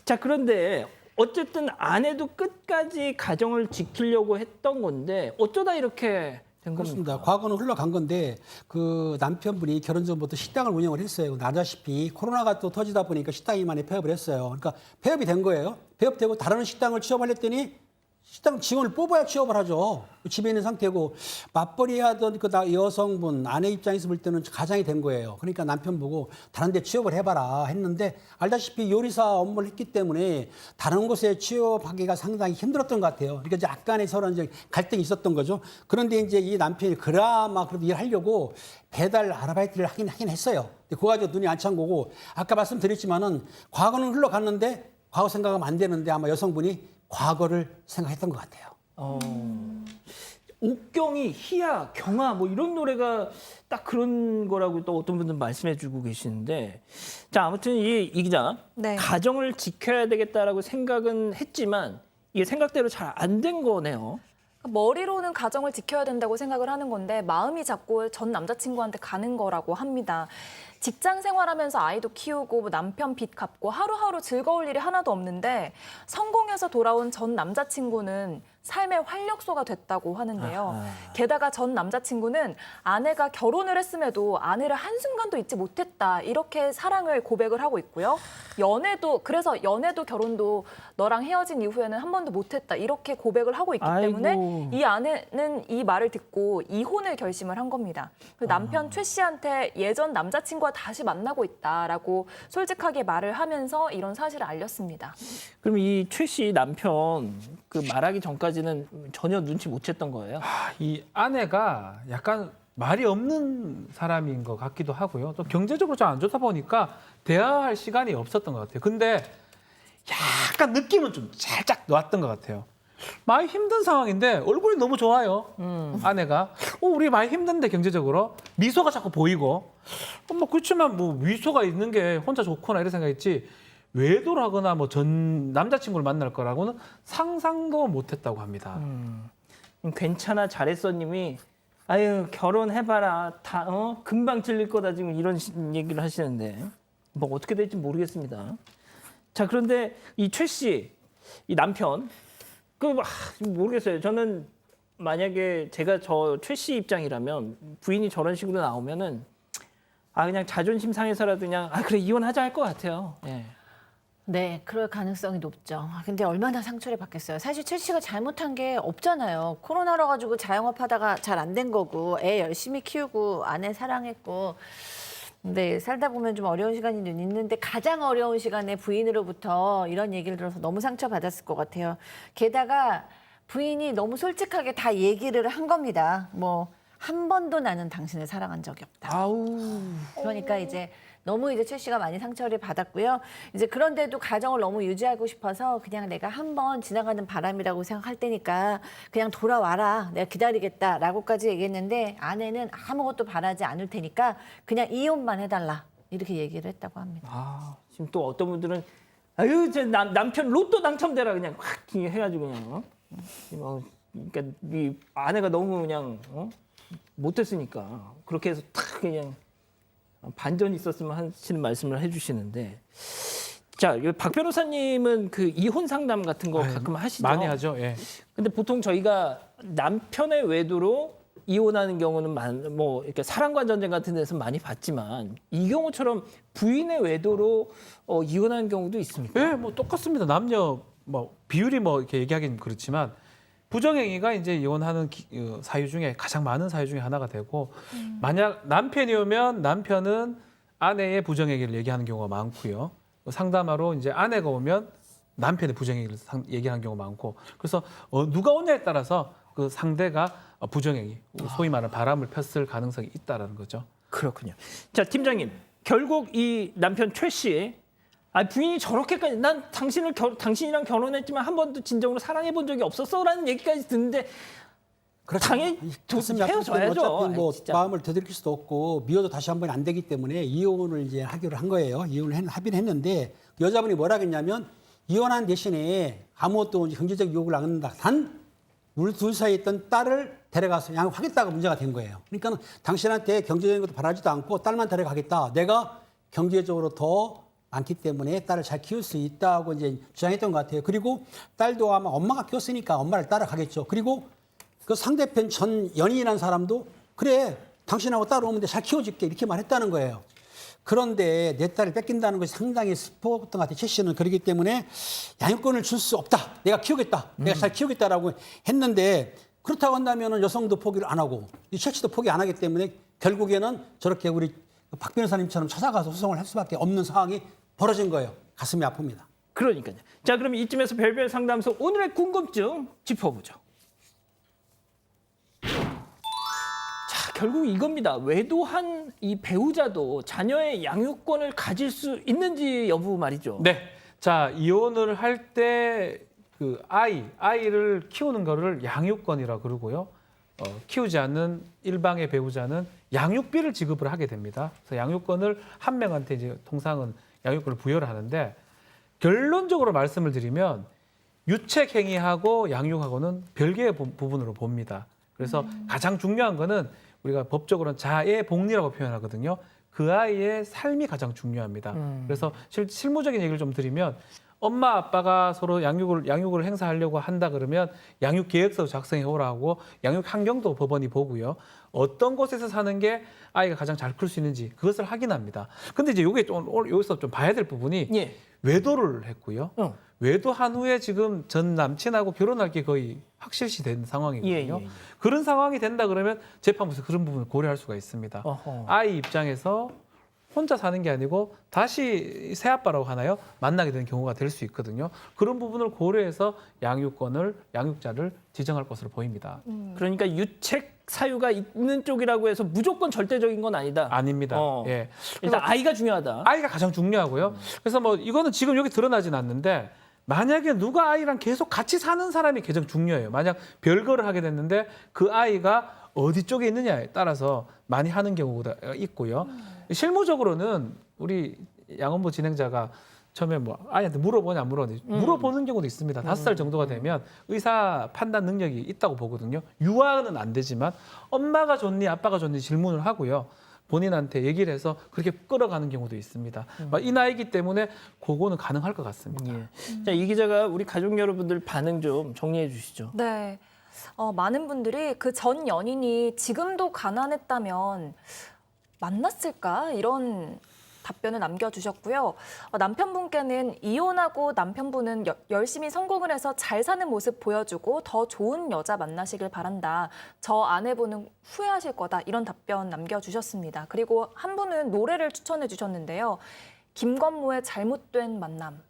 자, 그런데 어쨌든 아내도 끝까지 가정을 지키려고 했던 건데 어쩌다 이렇게 된 그렇습니다. 겁니까? 과거는 흘러간 건데 그 남편분이 결혼 전부터 식당을 운영을 했어요. 아시다시피 코로나가 또 터지다 보니까 식당이 많이 폐업을 했어요. 그러니까 폐업이 된 거예요. 폐업되고 다른 식당을 취업하려더니 식당 직원을 뽑아야 취업을 하죠. 집에 있는 상태고 맞벌이 하던 그 여성분 아내 입장에서 볼 때는 가장이 된 거예요. 그러니까 남편 보고 다른 데 취업을 해봐라 했는데 알다시피 요리사 업무를 했기 때문에 다른 곳에 취업하기가 상당히 힘들었던 것 같아요. 그러니까 이제 약간의 서로 이제 갈등이 있었던 거죠. 그런데 이제 이 남편이 그나마 그래도 일하려고 배달 아르바이트를 하긴 했어요. 그거 가지고 눈이 안 찬 거고 아까 말씀드렸지만은 과거는 흘러갔는데 과거 생각하면 안 되는데 아마 여성분이 과거를 생각했던 것 같아요. 옥경이, 희야, 경아 뭐 이런 노래가 딱 그런 거라고 또 어떤 분들은 말씀해주고 계시는데 자 아무튼 이 기자 네. 가정을 지켜야 되겠다라고 생각은 했지만 이게 생각대로 잘 안 된 거네요. 머리로는 가정을 지켜야 된다고 생각을 하는 건데 마음이 자꾸 전 남자친구한테 가는 거라고 합니다. 직장 생활하면서 아이도 키우고 뭐 남편 빚 갚고 하루하루 즐거울 일이 하나도 없는데 성공해서 돌아온 전 남자친구는 삶의 활력소가 됐다고 하는데요. 게다가 전 남자친구는 아내가 결혼을 했음에도 아내를 한순간도 잊지 못했다. 이렇게 사랑을 고백을 하고 있고요. 그래서 연애도 결혼도 너랑 헤어진 이후에는 한 번도 못했다. 이렇게 고백을 하고 있기 때문에 이 아내는 이 말을 듣고 이혼을 결심을 한 겁니다. 그 남편 최 씨한테 예전 남자친구와 다시 만나고 있다라고 솔직하게 말을 하면서 이런 사실을 알렸습니다. 그럼 이 최 씨 남편 그 말하기 전까지는 전혀 눈치 못 챘던 거예요? 이 아내가 약간 말이 없는 사람인 것 같기도 하고요. 또 경제적으로 좀 안 좋다 보니까 대화할 시간이 없었던 것 같아요. 근데 약간 느낌은 좀 살짝 놓았던 것 같아요. 많이 힘든 상황인데 얼굴이 너무 좋아요. 아내가. 우리 많이 힘든데 경제적으로. 미소가 자꾸 보이고. 뭐 그렇지만 뭐 미소가 있는 게 혼자 좋구나 이런 생각했지. 외도를 하거나 뭐 전 남자친구를 만날 거라고는 상상도 못했다고 합니다. 괜찮아 잘했어 님이 아유 결혼해봐라 다 금방 질릴 거다 지금 이런 얘기를 하시는데 뭐 어떻게 될지 모르겠습니다. 자 그런데 이 최 씨 이 남편 모르겠어요. 저는 만약에 제가 저 최 씨 입장이라면 부인이 저런 식으로 나오면은 그냥 자존심 상해서라도 그냥 그래 이혼하자 할 것 같아요. 예. 네, 그럴 가능성이 높죠. 근데 얼마나 상처를 받겠어요. 사실 최 씨가 잘못한 게 없잖아요. 코로나로 가지고 자영업하다가 잘 안 된 거고 애 열심히 키우고 아내 사랑했고 근데 살다 보면 좀 어려운 시간이 있는데 가장 어려운 시간에 부인으로부터 이런 얘기를 들어서 너무 상처받았을 것 같아요. 게다가 부인이 너무 솔직하게 다 얘기를 한 겁니다. 뭐 한 번도 나는 당신을 사랑한 적이 없다. 그러니까 이제 너무 이제 최 씨가 많이 상처를 받았고요. 이제 그런데도 가정을 너무 유지하고 싶어서 그냥 내가 한 번 지나가는 바람이라고 생각할 테니까 그냥 돌아와라. 내가 기다리겠다라고까지 얘기했는데 아내는 아무것도 바라지 않을 테니까 그냥 이혼만 해달라. 이렇게 얘기를 했다고 합니다. 지금 또 어떤 분들은 제 남편 로또 당첨되라 그냥 확 해가지고 그냥 그러니까 이 아내가 너무 그냥 못했으니까 그렇게 해서 탁 그냥 반전이 있었으면 하시는 말씀을 해주시는데 자, 박 변호사님은 그 이혼 상담 같은 거 가끔 하시죠? 많이 하죠. 예. 근데 보통 저희가 남편의 외도로 이혼하는 경우는 뭐 이렇게 사랑과 전쟁 같은 데서 많이 봤지만 이 경우처럼 부인의 외도로 이혼하는 경우도 있습니까? 예, 뭐 똑같습니다. 남녀 뭐 비율이 뭐 이렇게 얘기하기는 그렇지만 부정행위가 이제 이혼하는 사유 중에 가장 많은 사유 중에 하나가 되고 만약 남편이 오면 남편은 아내의 부정행위를 얘기하는 경우가 많고요. 상담하러 이제 아내가 오면 남편의 부정행위를 얘기하는 경우가 많고 그래서 누가 오냐에 따라서 그 상대가 부정행위, 소위 말하는 바람을 폈을 가능성이 있다라는 거죠. 그렇군요. 자, 팀장님. 결국 이 남편 최 씨 부인이 저렇게까지 난 당신이랑 결혼했지만 한 번도 진정으로 사랑해 본 적이 없었어라는 얘기까지 듣는데 당연히 헤어져야죠. 어차피 뭐 마음을 되돌릴 수도 없고 미워도 다시 한 번이 안 되기 때문에 이혼을 이제 하기로 한 거예요. 이혼을 합의를 했는데 여자분이 뭐라 했냐면 이혼한 대신에 아무것도 경제적 유혹을 안 한다. 단 우리 둘 사이에 있던 딸을 데려가서 양육하겠다가 문제가 된 거예요. 그러니까 당신한테 경제적인 것도 바라지도 않고 딸만 데려가겠다. 내가 경제적으로 더 많기 때문에 딸을 잘 키울 수 있다고 이제 주장했던 것 같아요. 그리고 딸도 아마 엄마가 키웠으니까 엄마를 따라가겠죠. 그리고 그 상대편 전 연인이라는 사람도 그래 당신하고 따라오면 잘 키워줄게 이렇게 말했다는 거예요. 그런데 내 딸을 뺏긴다는 것이 상당히 슬펐던 것 같아요. 최 씨는 그렇기 때문에 양육권을 줄 수 없다. 내가 키우겠다. 내가 잘 키우겠다라고 했는데 그렇다고 한다면 여성도 포기를 안 하고 이 최 씨도 포기 안 하기 때문에 결국에는 저렇게 우리 박 변호사님처럼 찾아가서 소송을 할 수밖에 없는 상황이 벌어진 거예요. 가슴이 아픕니다. 그러니까요. 자, 그럼 이쯤에서 별별 상담소 오늘의 궁금증 짚어보죠. 자, 결국 이겁니다. 외도한 이 배우자도 자녀의 양육권을 가질 수 있는지 여부 말이죠. 네. 자, 이혼을 할 때 그 아이를 키우는 거를 양육권이라 그러고요. 키우지 않는 일방의 배우자는 양육비를 지급을 하게 됩니다. 그래서 양육권을 한 명한테 이제 통상은 양육권을 부여를 하는데 결론적으로 말씀을 드리면 유책 행위하고 양육하고는 별개의 부분으로 봅니다. 그래서 가장 중요한 거는 우리가 법적으로는 자의 복리라고 표현하거든요. 그 아이의 삶이 가장 중요합니다. 그래서 실무적인 얘기를 좀 드리면 엄마 아빠가 서로 양육을 행사하려고 한다 그러면 양육 계획서 작성해 오라고 양육 환경도 법원이 보고요. 어떤 곳에서 사는 게 아이가 가장 잘 클 수 있는지 그것을 확인합니다. 근데 이제 요게 좀 여기서 좀 봐야 될 부분이 예. 외도를 했고요. 외도한 후에 지금 전 남친하고 결혼할 게 거의 확실시 된 상황이거든요. 예. 그런 상황이 된다 그러면 재판부에서 그런 부분을 고려할 수가 있습니다. 어허. 아이 입장에서 혼자 사는 게 아니고 다시 새아빠라고 하나요? 만나게 되는 경우가 될 수 있거든요. 그런 부분을 고려해서 양육자를 지정할 것으로 보입니다. 그러니까 유책 사유가 있는 쪽이라고 해서 무조건 절대적인 건 아니다. 아닙니다. 예. 일단 아이가 중요하다. 아이가 가장 중요하고요. 그래서 뭐 이거는 지금 여기 드러나진 않는데 만약에 누가 아이랑 계속 같이 사는 사람이 가장 중요해요. 만약 별거를 하게 됐는데 그 아이가 어디 쪽에 있느냐에 따라서 많이 하는 경우가 있고요. 실무적으로는 우리 양원부 진행자가 처음에 뭐 아이한테 물어보냐 안 물어보냐 물어보는 경우도 있습니다. 5살 정도가 되면 의사 판단 능력이 있다고 보거든요. 유아는 안 되지만 엄마가 좋니 아빠가 좋니 질문을 하고요. 본인한테 얘기를 해서 그렇게 끌어가는 경우도 있습니다. 이 나이기 때문에 그거는 가능할 것 같습니다. 예. 자, 이 기자가 우리 가족 여러분들 반응 좀 정리해 주시죠. 네. 많은 분들이 그 전 연인이 지금도 가난했다면 만났을까? 이런 답변을 남겨주셨고요. 남편분께는 이혼하고 남편분은 열심히 성공을 해서 잘 사는 모습 보여주고 더 좋은 여자 만나시길 바란다. 저 아내분은 후회하실 거다. 이런 답변 남겨주셨습니다. 그리고 한 분은 노래를 추천해 주셨는데요. 김건모의 잘못된 만남.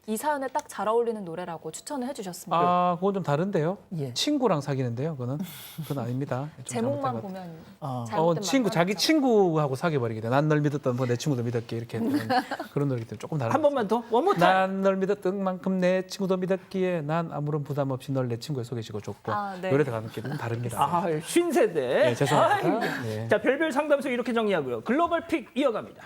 이 사연에 딱 잘 어울리는 노래라고 추천을 해주셨습니다. 아, 그건 좀 다른데요. 예. 친구랑 사귀는데요. 그건 아닙니다. 좀 제목만 잘못된 것 보면 잘못된 친구 자기 만남이죠. 친구하고 사귀어버리게 돼. 난 널 믿었던 뭐 내 친구도 믿었게 이렇게 그런 노래기 때문에 조금 다른. 한 번만 더. 원모 타임. 난 널 믿었던 만큼 내 친구도 믿었기에 난 아무런 부담 없이 널 내 친구에 소개시켜 줬고 네. 노래가 가는 게 좀 다릅니다. 아, 신세대. 네, 죄송합니다. 네. 자, 별별 상담소 이렇게 정리하고요. 글로벌 픽 이어갑니다.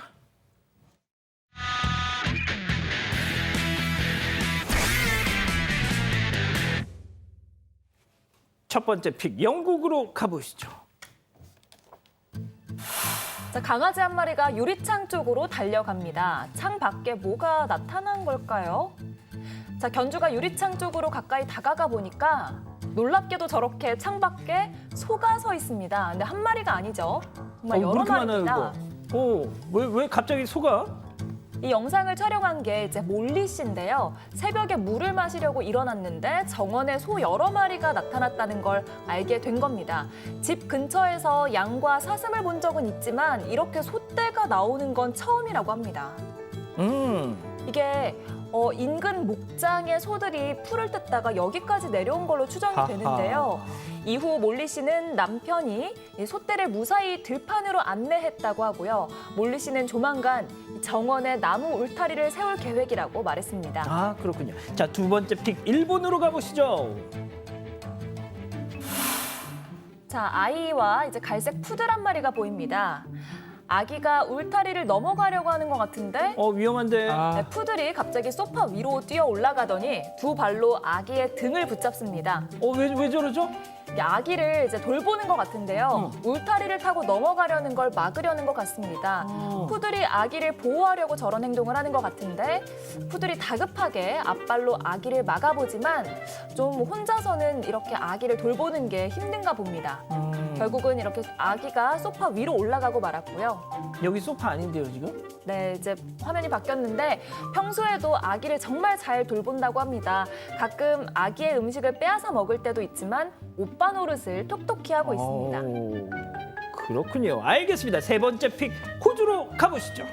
첫 번째 픽 영국으로 가보시죠. 자, 강아지 한 마리가 유리창 쪽으로 달려갑니다. 창 밖에 뭐가 나타난 걸까요? 자, 견주가 유리창 쪽으로 가까이 다가가 보니까 놀랍게도 저렇게 창 밖에 소가 서 있습니다. 근데 한 마리가 아니죠. 정말 여러 마리입니다. 왜 갑자기 소가? 이 영상을 촬영한 게 이제 몰리 씨인데요. 새벽에 물을 마시려고 일어났는데 정원에 소 여러 마리가 나타났다는 걸 알게 된 겁니다. 집 근처에서 양과 사슴을 본 적은 있지만 이렇게 소떼가 나오는 건 처음이라고 합니다. 이게 인근 목장의 소들이 풀을 뜯다가 여기까지 내려온 걸로 추정이 되는데요. 이후 몰리 씨는 남편이 이 소떼를 무사히 들판으로 안내했다고 하고요. 몰리 씨는 조만간 정원에 나무 울타리를 세울 계획이라고 말했습니다. 아, 그렇군요. 자, 두 번째 픽 일본으로 가보시죠. 자, 아이와 이제 갈색 푸들 한 마리가 보입니다. 아기가 울타리를 넘어가려고 하는 것 같은데 위험한데. 네, 푸들이 갑자기 소파 위로 뛰어 올라가더니 두 발로 아기의 등을 붙잡습니다. 왜 저러죠? 아기를 이제 돌보는 것 같은데요. 울타리를 타고 넘어가려는 걸 막으려는 것 같습니다. 푸들이 아기를 보호하려고 저런 행동을 하는 것 같은데 푸들이 다급하게 앞발로 아기를 막아보지만 좀 혼자서는 이렇게 아기를 돌보는 게 힘든가 봅니다. 결국은 이렇게 아기가 소파 위로 올라가고 말았고요. 여기 소파 아닌데요, 지금? 네, 이제 화면이 바뀌었는데 평소에도 아기를 정말 잘 돌본다고 합니다. 가끔 아기의 음식을 빼앗아 먹을 때도 있지만 오빠 노릇을 톡톡히 하고 있습니다. 그렇군요. 알겠습니다. 세 번째 픽 호주로 가보시죠.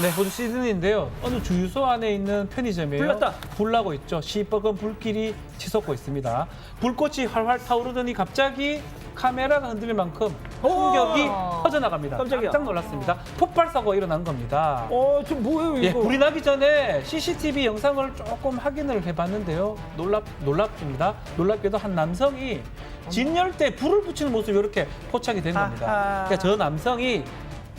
네, 호주 시드니인데요. 어느 주유소 안에 있는 편의점이에요. 불났다. 불나고 있죠. 시뻘건 불길이 치솟고 있습니다. 불꽃이 활활 타오르더니 갑자기 카메라가 흔들릴 만큼 충격이 퍼져나갑니다. 깜짝이야. 깜짝 놀랐습니다. 폭발 사고가 일어난 겁니다. 좀 뭐예요, 이거? 예, 불이 나기 전에 CCTV 영상을 조금 확인을 해봤는데요. 놀랍습니다. 놀랍게도 한 남성이 진열대에 불을 붙이는 모습이 이렇게 포착이 된 겁니다. 그러니까 저 남성이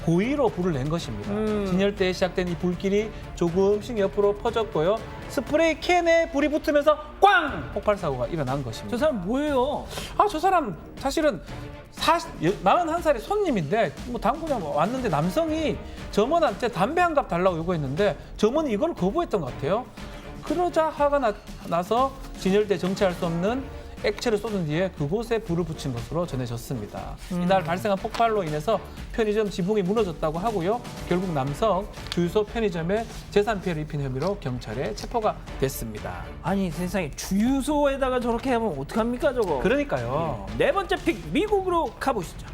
고의로 불을 낸 것입니다. 진열대에 시작된 이 불길이 조금씩 옆으로 퍼졌고요. 스프레이 캔에 불이 붙으면서 꽝! 폭발 사고가 일어난 것입니다. 저 사람 뭐예요? 저 사람 사실은 41살의 손님인데 뭐 당구장 왔는데 남성이 점원한테 담배 한 갑 달라고 요구했는데 점원이 이걸 거부했던 것 같아요. 그러자 화가 나서 진열대 정체할 수 없는 액체를 쏟은 뒤에 그곳에 불을 붙인 것으로 전해졌습니다. 이날 발생한 폭발로 인해서 편의점 지붕이 무너졌다고 하고요. 결국 남성 주유소 편의점에 재산 피해를 입힌 혐의로 경찰에 체포가 됐습니다. 아니 세상에 주유소에다가 저렇게 하면 어떡합니까 저거. 그러니까요. 네 번째 픽 미국으로 가보시죠.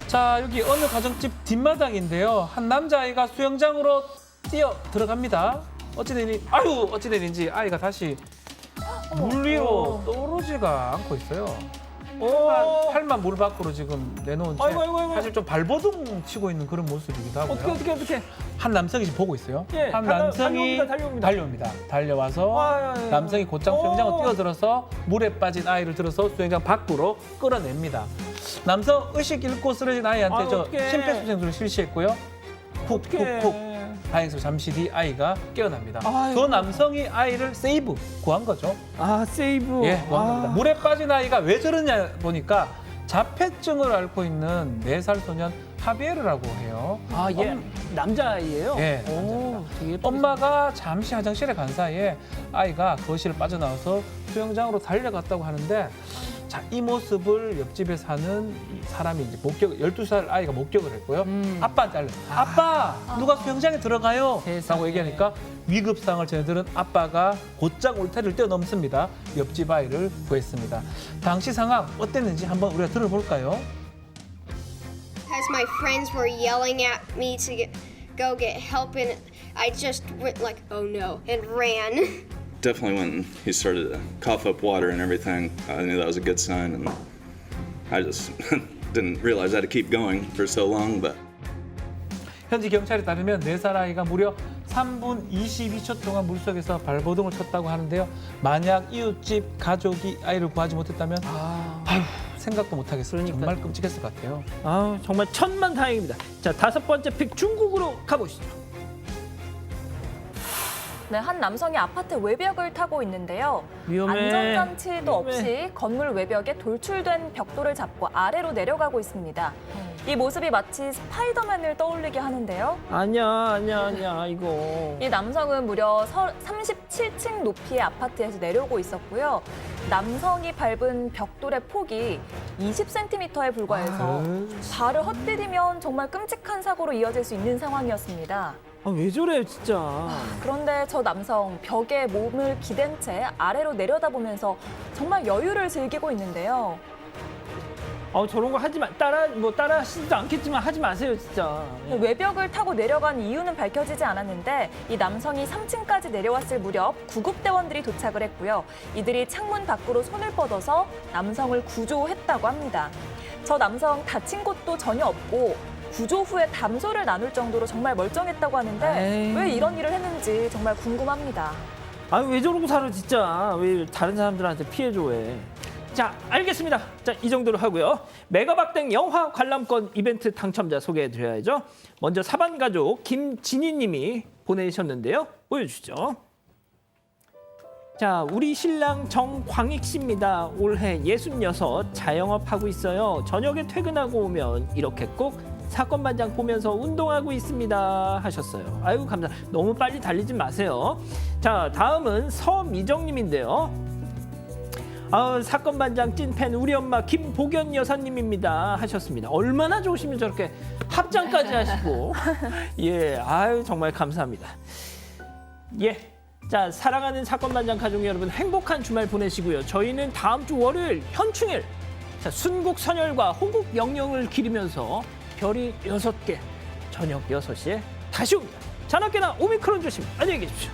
자, 여기 어느 가정집 뒷마당인데요. 한 남자아이가 수영장으로 뛰어 들어갑니다. 어찌된 일인지 아이가 다시 물 위로 떠오르지가 않고 있어요. 팔만 물 밖으로 지금 내놓은 채 아이고. 사실 좀 발버둥 치고 있는 그런 모습이기도 하고요. 어떻게? 한 남성이 지금 보고 있어요. 예, 한 남성이 달려옵니다. 달려와서 남성이 곧장 수영장으로 뛰어들어서 물에 빠진 아이를 들어서 수영장 밖으로 끌어냅니다. 남성 의식 잃고 쓰러진 아이한테 어떡해. 심폐소생술을 실시했고요. 쿡쿡쿡. 다행히도 잠시 뒤 아이가 깨어납니다. 아이고. 그 남성이 아이를 세이브 구한 거죠. 세이브. 예, 구한 겁니다. 물에 빠진 아이가 왜 저러냐 보니까 자폐증을 앓고 있는 4살 소년 하비에르라고 해요. 남자아이예요? 예, 남자입니다. 엄마가 잠시 화장실에 간 사이에 아이가 거실을 빠져나와서 수영장으로 달려갔다고 하는데 자, 이 모습을 옆집에 사는 사람이 이제 12살 아이가 목격을 했고요. 아빠한테 알려. 아빠, 누가 수영장에 들어가요? 라고 얘기하니까 위급상을 전해들은 아빠가 곧장 울타리를 뛰어넘습니다. 옆집 아이를 구했습니다. 당시 상황 어땠는지 한번 우리가 들어볼까요? As my friends were yelling at me to go get help, and I just went like, oh no, and ran. Definitely when he started to cough up water and everything, I knew that was a good sign, and I just didn't realize I had to keep going for so long. But 현지 경찰에 따르면 4살 아이가 무려 3분 22초 동안 물속에서 발버둥을 쳤다고 하는데요. 만약 이웃집 가족이 아이를 구하지 못했다면 생각도 못하겠어요. 정말 끔찍했을 것 같아요. 정말 천만다행입니다. 자, 5번째 픽 중국으로 가보시죠. 네, 한 남성이 아파트 외벽을 타고 있는데요. 위험해. 안전장치도 없이 건물 외벽에 돌출된 벽돌을 잡고 아래로 내려가고 있습니다. 이 모습이 마치 스파이더맨을 떠올리게 하는데요. 아니야, 이거. 이 남성은 무려 37층 높이의 아파트에서 내려오고 있었고요. 남성이 밟은 벽돌의 폭이 20cm에 불과해서 발을 헛디디면 정말 끔찍한 사고로 이어질 수 있는 상황이었습니다. 왜 저래 진짜. 그런데 저 남성 벽에 몸을 기댄 채 아래로 내려다보면서 정말 여유를 즐기고 있는데요. 저런 거 하지 마. 따라 하시지도 않겠지만 하지 마세요, 진짜. 외벽을 타고 내려간 이유는 밝혀지지 않았는데 이 남성이 3층까지 내려왔을 무렵 구급대원들이 도착을 했고요. 이들이 창문 밖으로 손을 뻗어서 남성을 구조했다고 합니다. 저 남성 다친 곳도 전혀 없고 구조 후에 담소를 나눌 정도로 정말 멀쩡했다고 하는데 왜 이런 일을 했는지 정말 궁금합니다. 왜 저러고 살아 진짜. 왜 다른 사람들한테 피해줘 왜. 자, 알겠습니다. 자, 이 정도로 하고요. 메가박땡 영화 관람권 이벤트 당첨자 소개해드려야죠. 먼저 사반가족 김진희 님이 보내셨는데요. 보여주시죠. 자, 우리 신랑 정광익 씨입니다. 올해 66, 자영업하고 있어요. 저녁에 퇴근하고 오면 이렇게 꼭 사건 반장 보면서 운동하고 있습니다 하셨어요. 아유, 감사합니다. 너무 빨리 달리지 마세요. 자, 다음은 서미정님인데요. 사건 반장 찐팬 우리 엄마 김복연 여사님입니다 하셨습니다. 얼마나 좋으시면 저렇게 합장까지 하시고 정말 감사합니다. 자, 사랑하는 사건 반장 가족 여러분, 행복한 주말 보내시고요. 저희는 다음 주 월요일 현충일 순국 선열과 호국 영령을 기리면서 별이 6개 저녁 6시에 다시 옵니다. 자나깨나 오미크론 조심. 안녕히 계십시오.